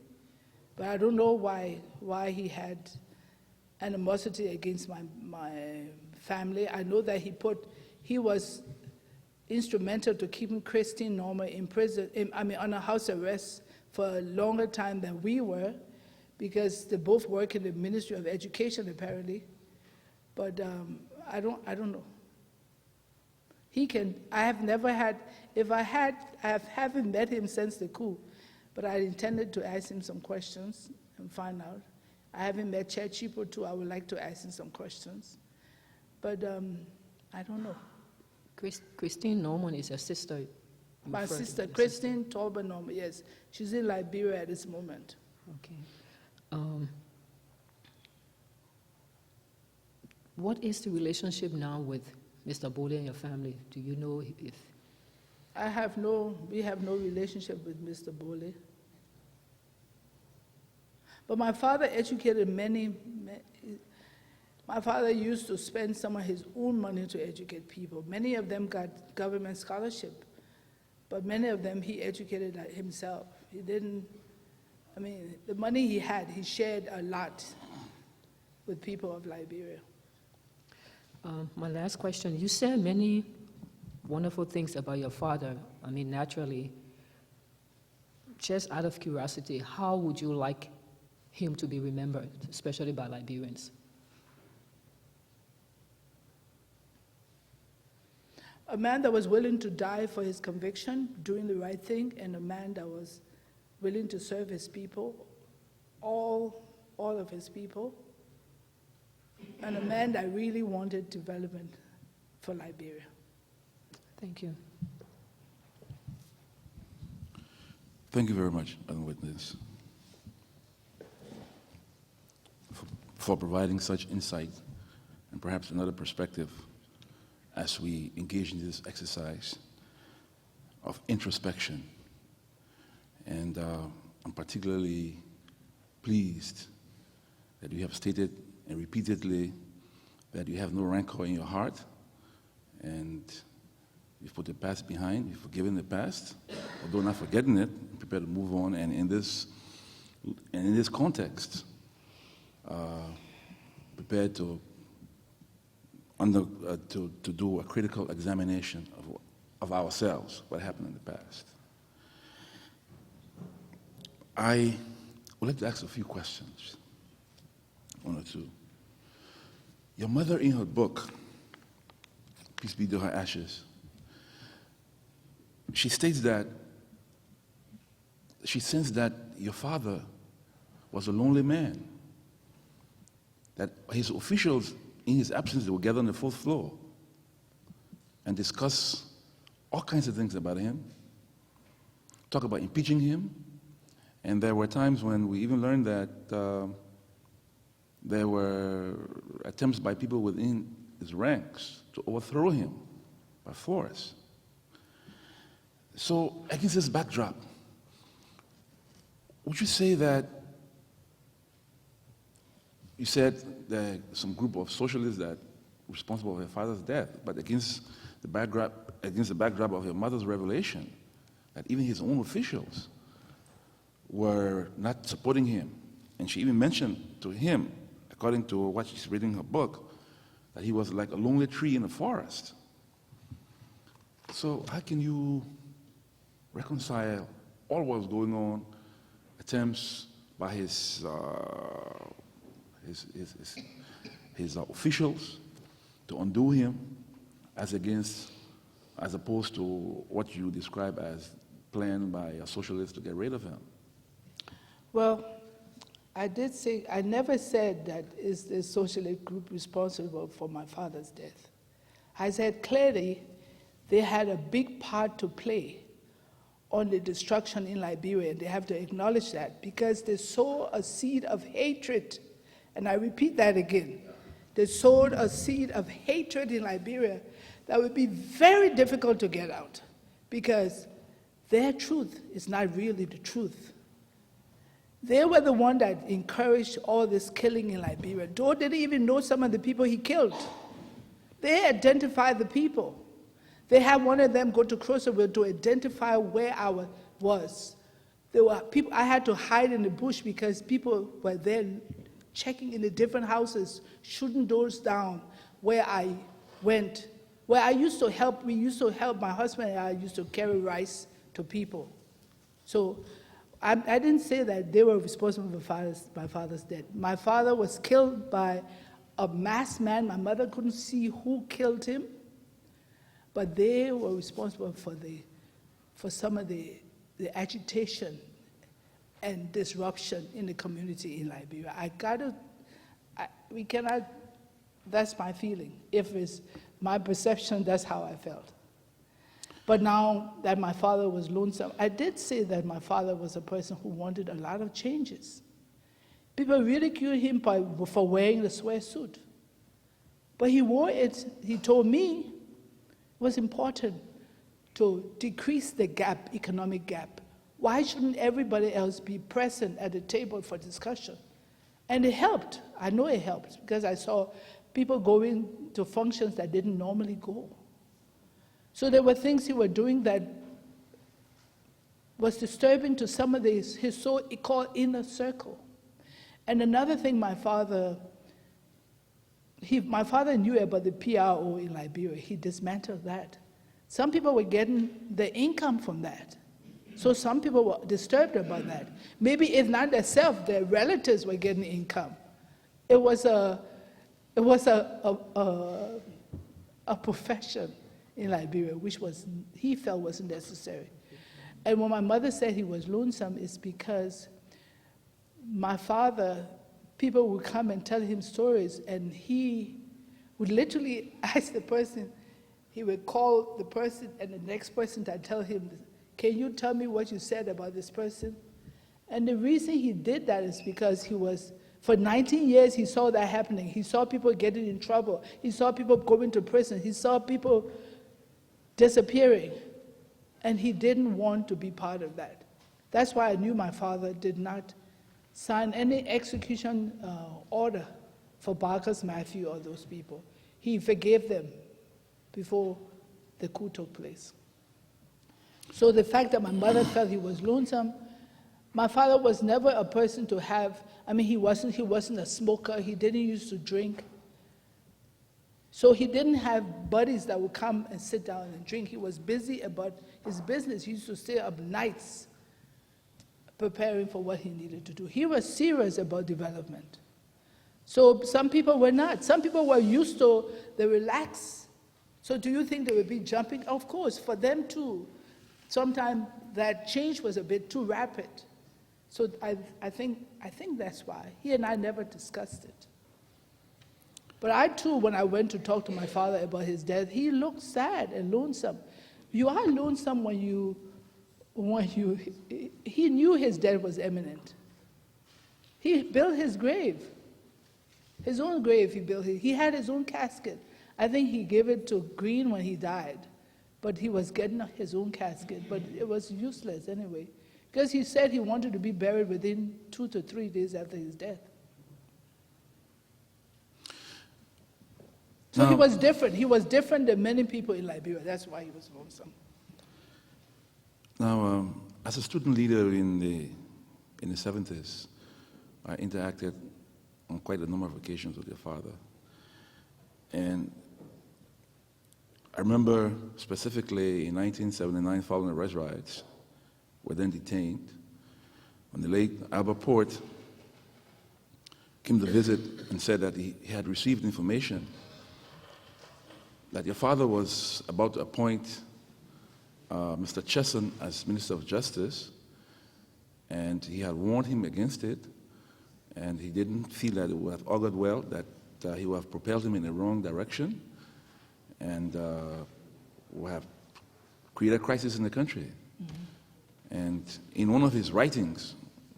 But I don't know why he had animosity against my family. I know that he was instrumental to keeping Christine Norma in prison, on a house arrest for a longer time than we were, because they both work in the Ministry of Education apparently. But I don't know. I haven't met him since the coup, but I intended to ask him some questions and find out. I haven't met Chair Chipo too. I would like to ask him some questions. But I don't know. Christine Norman is your sister. My sister, Christine Tolbert Jr, yes. She's in Liberia at this moment. Okay. What is the relationship now with Mr. Boley and your family? Do you know if... We have no relationship with Mr. Boley. But my father educated my father used to spend some of his own money to educate people. Many of them got government scholarship, but many of them he educated himself. He didn't, the money he had, he shared a lot with people of Liberia. My last question, you said many wonderful things about your father. Naturally, just out of curiosity, how would you like him to be remembered, especially by Liberians? A man that was willing to die for his conviction, doing the right thing, and a man that was willing to serve his people, all of his people, and a man that really wanted development for Liberia. Thank you. Thank you very much, Madam Witness, for providing such insight and perhaps another perspective as we engage in this exercise of introspection. And I'm particularly pleased that you have stated and repeatedly that you have no rancor in your heart, and you've put the past behind, you've forgiven the past, although not forgetting it, prepared to move on, and in this context, prepared to do a critical examination of ourselves, what happened in the past. I would like to ask a few questions, one or two. Your mother, in her book, Peace Be to Her Ashes, she states that she sensed that your father was a lonely man, that his officials, in his absence, they would gather on the 4th floor and discuss all kinds of things about him, talk about impeaching him, and there were times when we even learned that there were attempts by people within his ranks to overthrow him by force. So, against this backdrop, would you say that you said that some group of socialists that were responsible for your father's death, but against the backdrop of your mother's revelation, that even his own officials were not supporting him, and she even mentioned to him, according to what she's reading in her book, that he was like a lonely tree in the forest. So how can you reconcile all what was going on, attempts by his officials to undo him, as opposed to what you describe as planned by a socialist to get rid of him? Well, I never said that is the socialist group responsible for my father's death. I said clearly they had a big part to play on the destruction in Liberia, and they have to acknowledge that, because they sowed a seed of hatred, and I repeat that again. They sowed a seed of hatred in Liberia that would be very difficult to get out, because their truth is not really the truth. They were the one that encouraged all this killing in Liberia. Doe didn't even know some of the people he killed. They identified the people. They had one of them go to Crossville to identify where I was. There were people, I had to hide in the bush because people were there checking in the different houses, shooting doors down where I went. Where I used to help, we used to help, my husband and I used to carry rice to people. So I didn't say that they were responsible for my father's death. My father was killed by a masked man. My mother couldn't see who killed him, but they were responsible for some of the agitation and disruption in the community in Liberia. We cannot, that's my feeling. If it's my perception, that's how I felt. But now that my father was lonesome, I did say that my father was a person who wanted a lot of changes. People ridiculed him for wearing the sweatsuit. But he wore it, he told me, it was important to decrease the gap, economic gap. Why shouldn't everybody else be present at the table for discussion? And it helped. I know it helped because I saw people going to functions that didn't normally go. So there were things he was doing that was disturbing to some of his so-called inner circle. And another thing my father knew about the PRO in Liberia. He dismantled that. Some people were getting the income from that. So some people were disturbed about that. Maybe if not themselves, their relatives were getting income. It was a profession in Liberia, which he felt wasn't necessary. And when my mother said he was lonesome, it's because my father, people would come and tell him stories, and he would literally ask the person, he would call the person and the next person to tell him, can you tell me what you said about this person? And the reason he did that is because for 19 years, he saw that happening. He saw people getting in trouble. He saw people going to prison. He saw people disappearing. And he didn't want to be part of that. That's why I knew my father did not sign any execution order for Barker's Matthew or those people. He forgave them before the coup took place. So the fact that my mother felt he was lonesome, my father was never a person to have, he wasn't a smoker, he didn't used to drink. So he didn't have buddies that would come and sit down and drink. He was busy about his business. He used to stay up nights preparing for what he needed to do. He was serious about development. So some people were not. Some people were used to the relax. So do you think they would be jumping? Of course, for them too. Sometimes that change was a bit too rapid. So I think that's why. He and I never discussed it. But I too, when I went to talk to my father about his death, he looked sad and lonesome. You are lonesome when he knew his death was imminent. He built his grave. His own grave he built. He had his own casket. I think he gave it to Green when he died. But he was getting his own casket. But it was useless anyway. Because he said he wanted to be buried within 2 to 3 days after his death. So he was different. He was different than many people in Liberia. That's why he was lonesome. Now, as a student leader in the 70s, I interacted on quite a number of occasions with your father. And I remember specifically in 1979, following the arrest riots, were then detained. When the late Albert Port came to visit and said that he had received information that your father was about to appoint Mr. Chesson as Minister of Justice, and he had warned him against it, and he didn't feel that it would have augured well, that he would have propelled him in the wrong direction, and would have created a crisis in the country. Mm-hmm. And in one of his writings,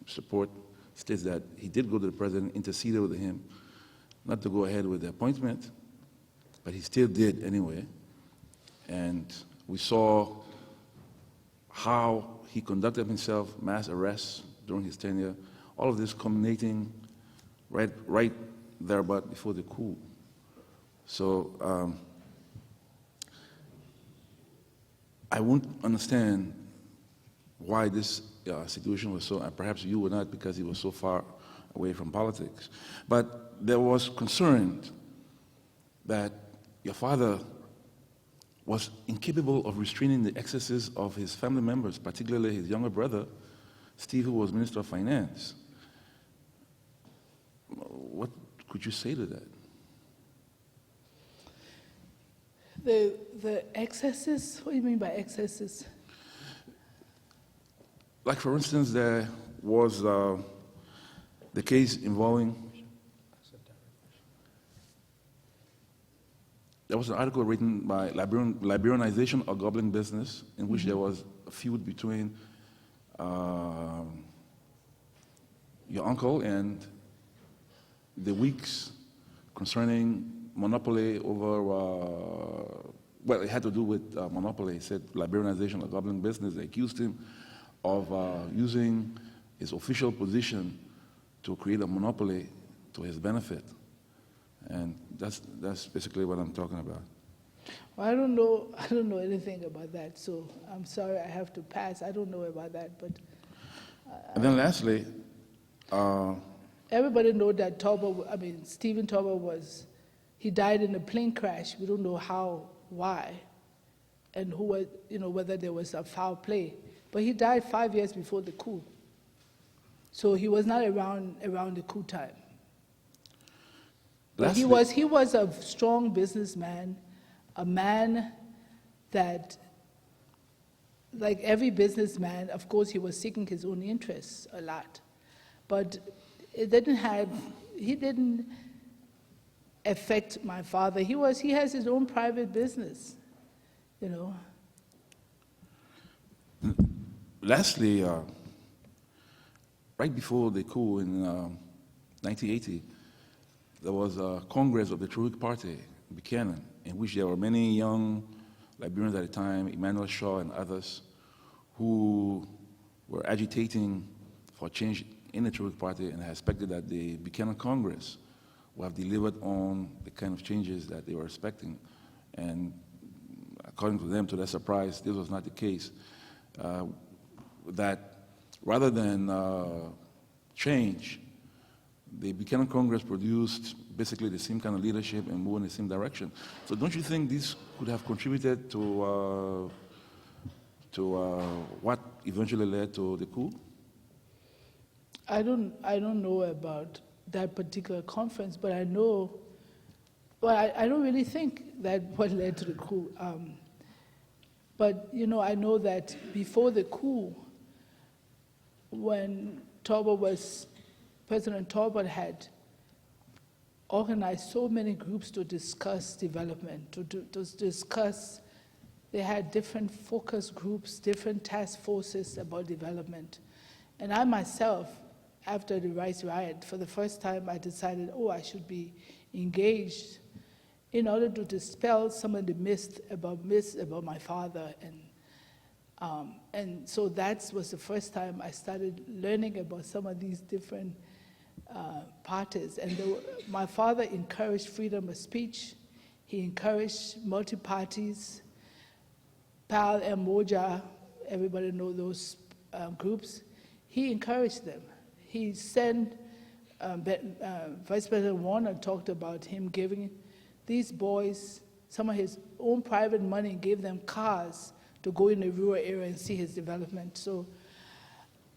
Mr. Port states that he did go to the president, interceded with him, not to go ahead with the appointment, but he still did anyway. And we saw how he conducted himself, mass arrests during his tenure, all of this culminating right there about before the coup. So I won't understand why this situation was so, and perhaps you were not because he was so far away from politics. But there was concern that your father was incapable of restraining the excesses of his family members, particularly his younger brother, Steve, who was Minister of Finance. What could you say to that? The excesses? What do you mean by excesses? Like, for instance, there was the case involving, there was an article written by Liberianization or Gobbling Business, in which there was a feud between your uncle and the Whigs concerning monopoly over, well, it had to do with monopoly. He said Liberianization or Gobbling Business. They accused him of using his official position to create a monopoly to his benefit. And that's basically what I'm talking about. Well, I don't know anything about that, so I'm sorry, I have to pass. I don't know about that, but... And then lastly... everybody know that Stephen Tolbert he died in a plane crash. We don't know how, why, and whether there was a foul play. But he died 5 years before the coup. So he was not around the coup time. But he was a strong businessman, a man that, like every businessman, of course, he was seeking his own interests a lot. But he didn't affect my father. He has his own private business, you know. Lastly, right before the coup in 1980, there was a Congress of the True Whig Party, Buchanan, in which there were many young Liberians at the time, Emmanuel Shaw and others, who were agitating for change in the True Whig Party, and I expected that the Buchanan Congress would have delivered on the kind of changes that they were expecting. And according to them, to their surprise, this was not the case. That rather than change, the Buchanan Congress produced basically the same kind of leadership and moved in the same direction. So don't you think this could have contributed to what eventually led to the coup? I don't know about that particular conference, but I know, well, I don't really think that what led to the coup. But, you know, I know that before the coup, when President Tolbert had organized so many groups to discuss development, to discuss, they had different focus groups, different task forces about development. And I myself, after the rice riot, for the first time I decided, I should be engaged in order to dispel some of the myths about my father. And so that was the first time I started learning about some of these different parties. And my father encouraged freedom of speech. He encouraged multi-parties. PAL and Moja, everybody know those groups. He encouraged them. He sent, Vice President Warner talked about him giving these boys some of his own private money, gave them cars to go in the rural area and see his development. So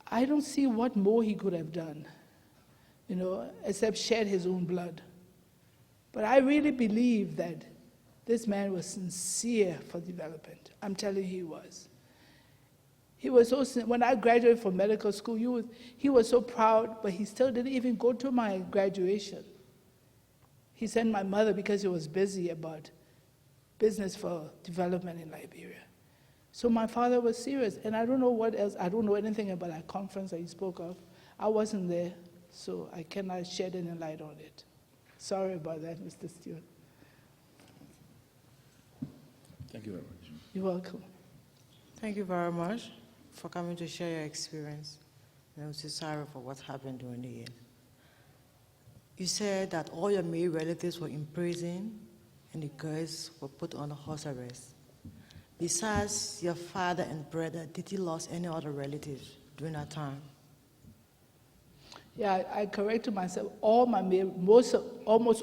I don't see what more he could have done, you know, except shed his own blood. But I really believe that this man was sincere for development. I'm telling you he was. He was so, when I graduated from medical school, he was so proud, but he still didn't even go to my graduation. He sent my mother because he was busy about business for development in Liberia. So my father was serious, and I don't know what else, I don't know anything about that conference that you spoke of. I wasn't there, so I cannot shed any light on it. Sorry about that, Mr. Stewart. Thank you very much. You're welcome. Thank you very much for coming to share your experience. And I'm so sorry for what happened during the year. You said that all your male relatives were in prison and the girls were put on house arrest. Besides your father and brother, did you lose any other relatives during that time? Yeah, I corrected myself. Almost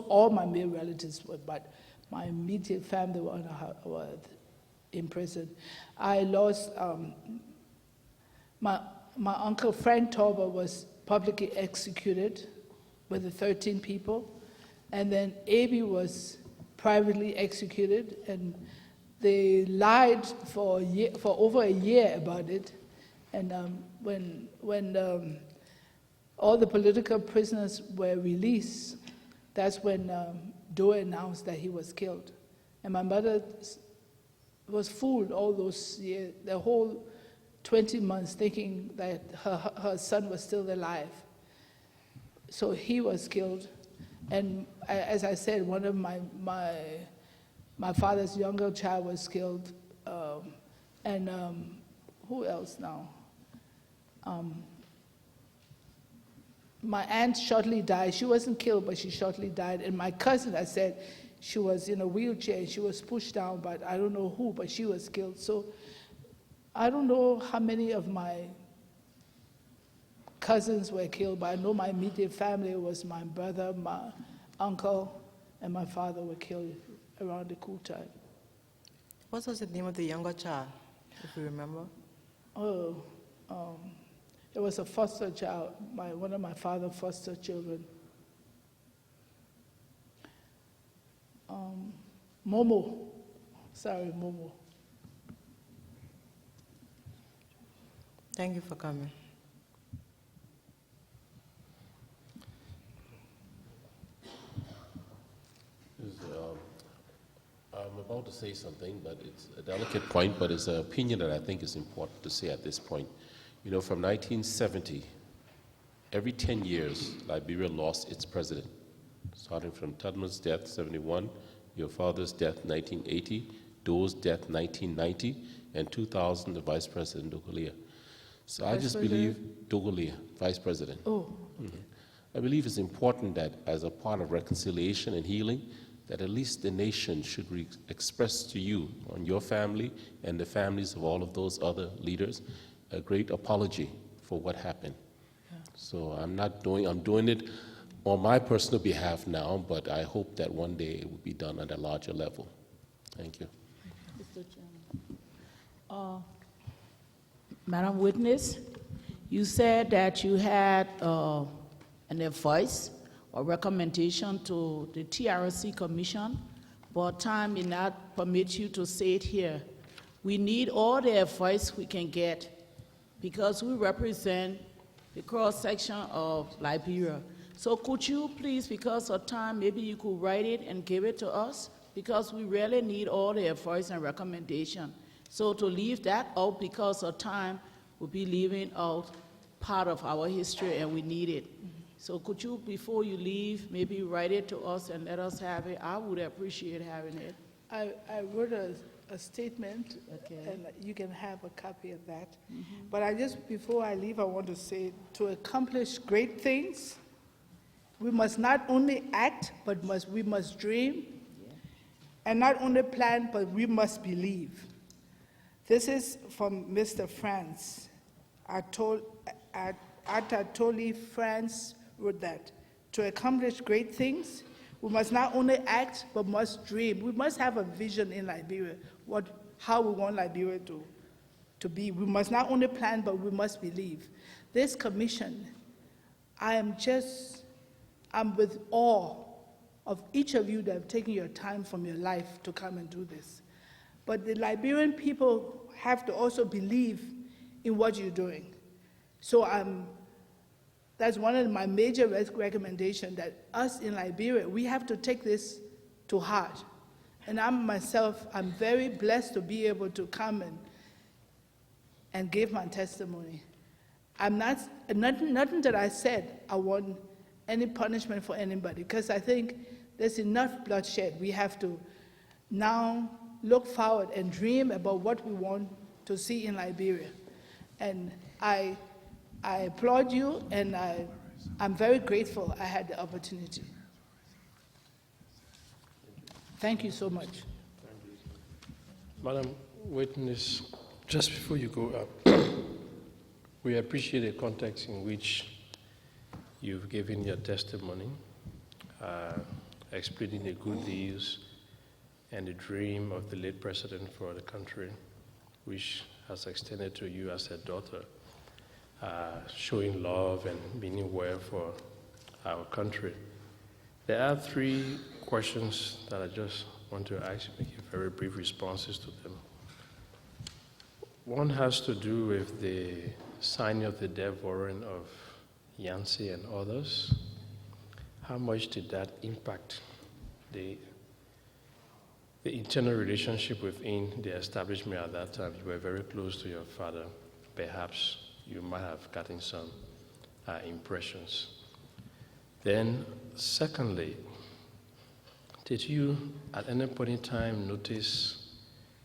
all my male relatives were, but my immediate family were in prison. I lost my uncle Frank Tolbert was publicly executed with the 13 people, and then Abby was privately executed, and they lied for over a year about it. And when all the political prisoners were released, that's when Doe announced that he was killed. And my mother was fooled all those years, the whole 20 months, thinking that her son was still alive. So he was killed. And as I said, one of my father's younger child was killed. And who else now? My aunt shortly died. She wasn't killed, but she shortly died. And my cousin, I said, she was in a wheelchair. She was pushed down, but I don't know who, but she was killed. So I don't know how many of my cousins were killed, but I know my immediate family was my brother, my uncle, and my father were killed around the Coup time. What was the name of the younger child, if you remember? It was a foster child, one of my father's foster children. Momo. Thank you for coming. I'm about to say something, but it's a delicate point, but it's an opinion that I think is important to say at this point. You know, from 1970, every 10 years, Liberia lost its president, starting from Tubman's death, 71, your father's death, 1980, Doe's death, 1990, and 2000, the vice president, Dogolia. So I just believe, Dogolia, vice president. Oh. Mm-hmm. I believe it's important that as a part of reconciliation and healing, that at least the nation should express to you, on your family and the families of all of those other leaders, a great apology for what happened. Yeah. So I'm doing it on my personal behalf now, but I hope that one day it will be done at a larger level. Thank you. Mr. Chairman. Madam Witness, you said that you had an advice or recommendation to the TRC Commission, but time may not permit you to say it here. We need all the advice we can get because we represent the cross-section of Liberia. So could you please, because of time, maybe you could write it and give it to us? Because we really need all the advice and recommendation. So to leave that out because of time, we'll be leaving out part of our history and we need it. So could you, before you leave, maybe write it to us and let us have it? I would appreciate having it. I wrote a statement, Okay. and you can have a copy of that. Mm-hmm. But before I leave, I want to say, to accomplish great things, we must not only act, but we must dream, and not only plan, but we must believe. This is from Mr. France. Anatole France wrote that. To accomplish great things, we must not only act, but must dream. We must have a vision in Liberia, how we want Liberia to be. We must not only plan, but we must believe. This commission, I'm with awe of each of you that have taken your time from your life to come and do this. But the Liberian people have to also believe in what you're doing. So that's one of my major recommendations, that us in Liberia, we have to take this to heart. And I'm very blessed to be able to come and give my testimony. Nothing that I said I want any punishment for anybody, because I think there's enough bloodshed. We have to now look forward and dream about what we want to see in Liberia. And I I applaud you, and I'm very grateful I had the opportunity. Thank you so much. Madam Witness, just before you go up, we appreciate the context in which you've given your testimony, explaining the good news and the dream of the late president for the country, which has extended to you as a daughter, showing love and meaning well for our country. There are 3 questions that I just want to ask you, make very brief responses to them. One has to do with the signing of the death warrant of Yancey and others. How much did that impact the internal relationship within the establishment at that time? You were very close to your father. Perhaps you might have gotten some impressions. Then, secondly, did you at any point in time notice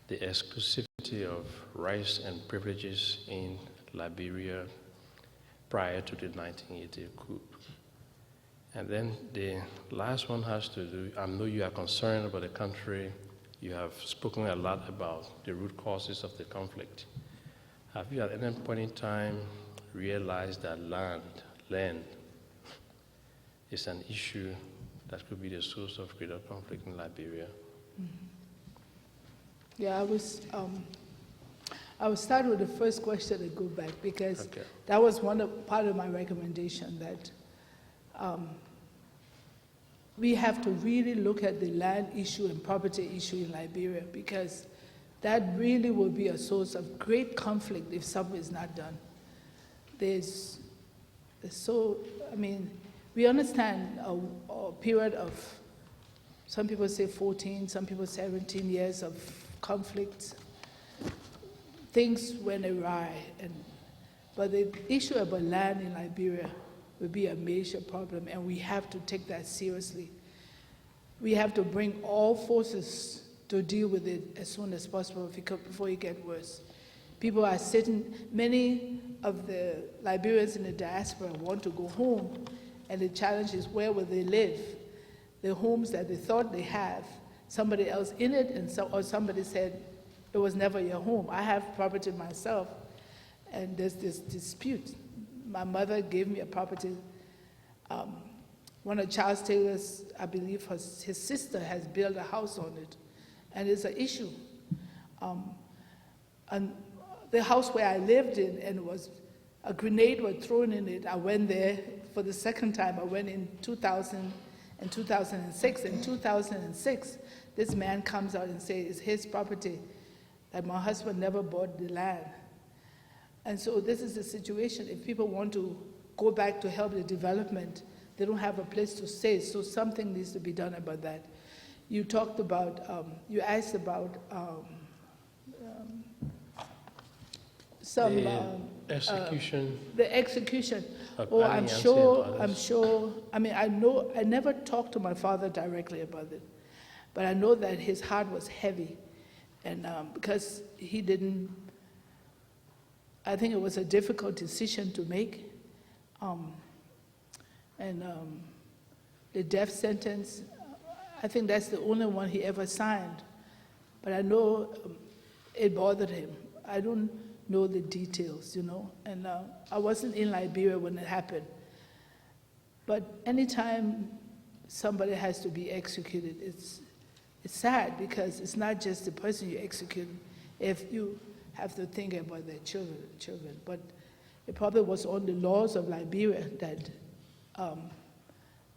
the exclusivity of rights and privileges in Liberia prior to the 1980 coup? And then the last one has to do, I know you are concerned about the country. You have spoken a lot about the root causes of the conflict. Have you at any point in time realized that land is an issue that could be the source of greater conflict in Liberia? Mm-hmm. Yeah, I will start with the first question and go back, because that was part of my recommendation, that we have to really look at the land issue and property issue in Liberia, because that really will be a source of great conflict if something is not done. We understand a period of, some people say 14, some people 17 years of conflict. Things went awry, but the issue about land in Liberia will be a major problem, and we have to take that seriously. We have to bring all forces to deal with it as soon as possible before it gets worse. People are many of the Liberians in the diaspora want to go home, and the challenge is, where will they live? The homes that they thought they have, somebody else in it, or somebody said, it was never your home. I have property myself, and there's this dispute. My mother gave me a property. One of Charles Taylor's, I believe his sister has built a house on it, and it's an issue. And the house where I lived in, and a grenade was thrown in it. I went there for the second time. I went in 2000 and 2006. In 2006, this man comes out and says it's his property, that my husband never bought the land. And so this is the situation. If people want to go back to help the development, they don't have a place to stay, so something needs to be done about that. You talked about, you asked about execution. The execution. Of I'm sure. I mean, I never talked to my father directly about it, but I know that his heart was heavy, and because he didn't, I think it was a difficult decision to make, the death sentence, I think that's the only one he ever signed, but I know it bothered him. I don't know the details, and I wasn't in Liberia when it happened. But anytime somebody has to be executed, it's sad, because it's not just the person you execute. If you have to think about their children. But it probably was on the laws of Liberia that,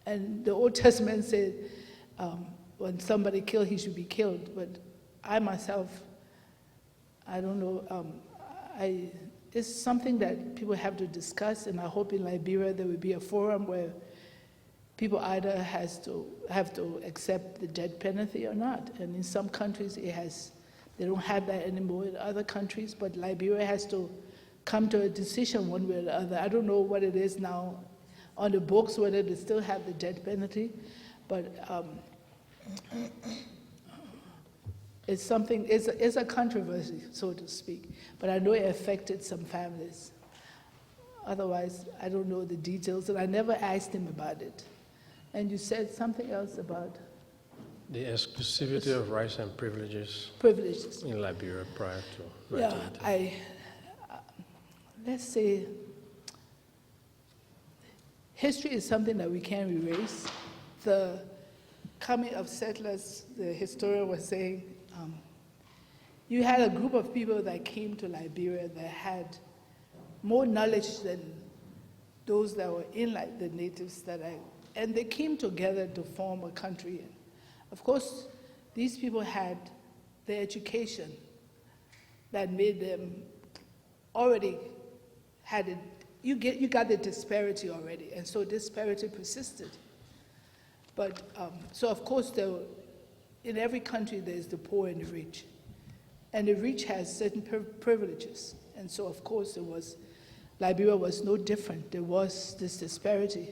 and the Old Testament said, when somebody killed, he should be killed. But I myself, I don't know, it's something that people have to discuss, and I hope in Liberia there will be a forum where people either have to accept the death penalty or not. And in some countries they don't have that anymore in other countries, but Liberia has to come to a decision one way or the other. I don't know what it is now on the books, whether they still have the death penalty, but it's a controversy, so to speak. But I know it affected some families. Otherwise, I don't know the details, and I never asked him about it. And you said something else about The exclusivity of rights and privileges privileges. in Liberia prior to Yeah, 1980. Let's say, history is something that we can't erase. The coming of settlers, the historian was saying, you had a group of people that came to Liberia that had more knowledge than those that were in like the natives and they came together to form a country. And of course, these people had the education that made them already had it. You got the disparity already, and so disparity persisted. But so of course, in every country there's the poor and the rich, and the rich has certain privileges, and so of course Liberia was no different. There was this disparity.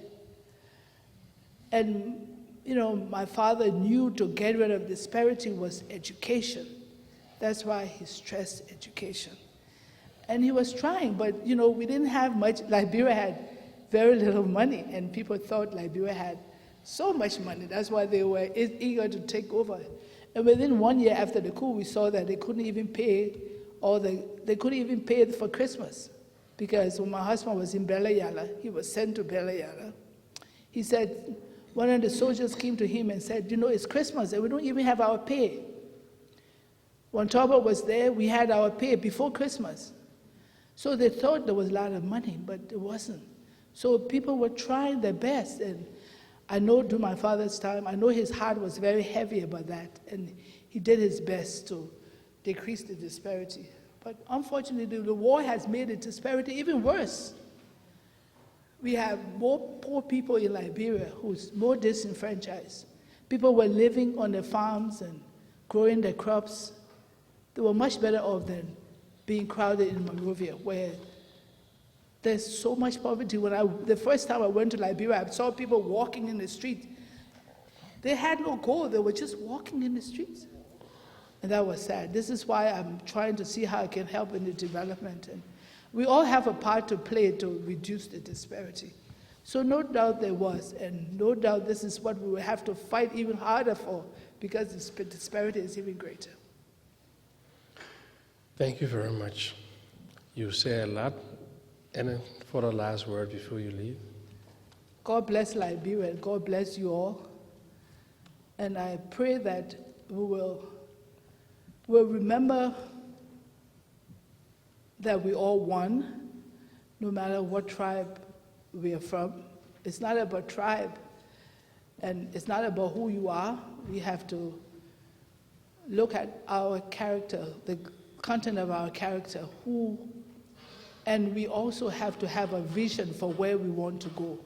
And, you know, my father knew to get rid of disparity was education. That's why he stressed education. And he was trying, but, you know, we didn't have much. Liberia had very little money, and people thought Liberia had so much money. That's why they were eager to take over. And within 1 year after the coup, we saw that they couldn't even pay for Christmas. Because when my husband was in Belayala, he was sent to Belayala. He said, one of the soldiers came to him and said, you know, it's Christmas and we don't even have our pay. When Tolbert was there, we had our pay before Christmas. So they thought there was a lot of money, but it wasn't. So people were trying their best. And I know during my father's time, I know his heart was very heavy about that. And he did his best to decrease the disparity. But unfortunately, the war has made the disparity even worse. We have more poor people in Liberia who's more disenfranchised. People were living on their farms and growing their crops. They were much better off than being crowded in Monrovia, where there's so much poverty. The first time I went to Liberia, I saw people walking in the street. They had no goal, they were just walking in the streets. And that was sad. This is why I'm trying to see how I can help in the development. And we all have a part to play to reduce the disparity. So no doubt there was, and no doubt this is what we will have to fight even harder for, because the disparity is even greater. Thank you very much. You say a lot. And for the last word before you leave. God bless Liberia, and God bless you all. And I pray that we'll remember that we all won, no matter what tribe we are from. It's not about tribe, and it's not about who you are. We have to look at our character, the content of our character, and we also have to have a vision for where we want to go.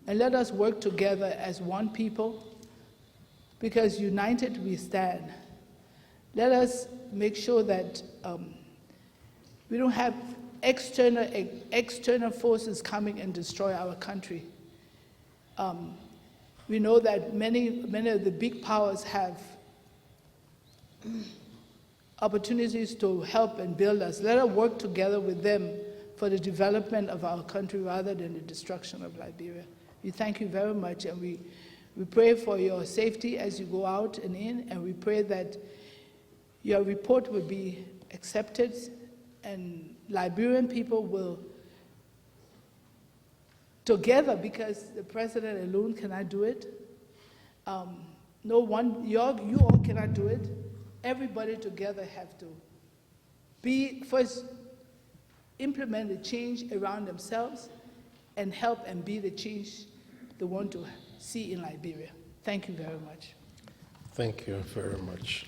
And let us work together as one people, because united we stand. Let us make sure that we don't have external forces coming and destroy our country. We know that many of the big powers have opportunities to help and build us. Let us work together with them for the development of our country rather than the destruction of Liberia. We thank you very much, and we pray for your safety as you go out and in, and we pray that your report will be accepted, and Liberian people will together, because the president alone cannot do it. You all cannot do it. Everybody together have to first implement the change around themselves and help and be the change they want to see in Liberia. Thank you very much. Thank you very much.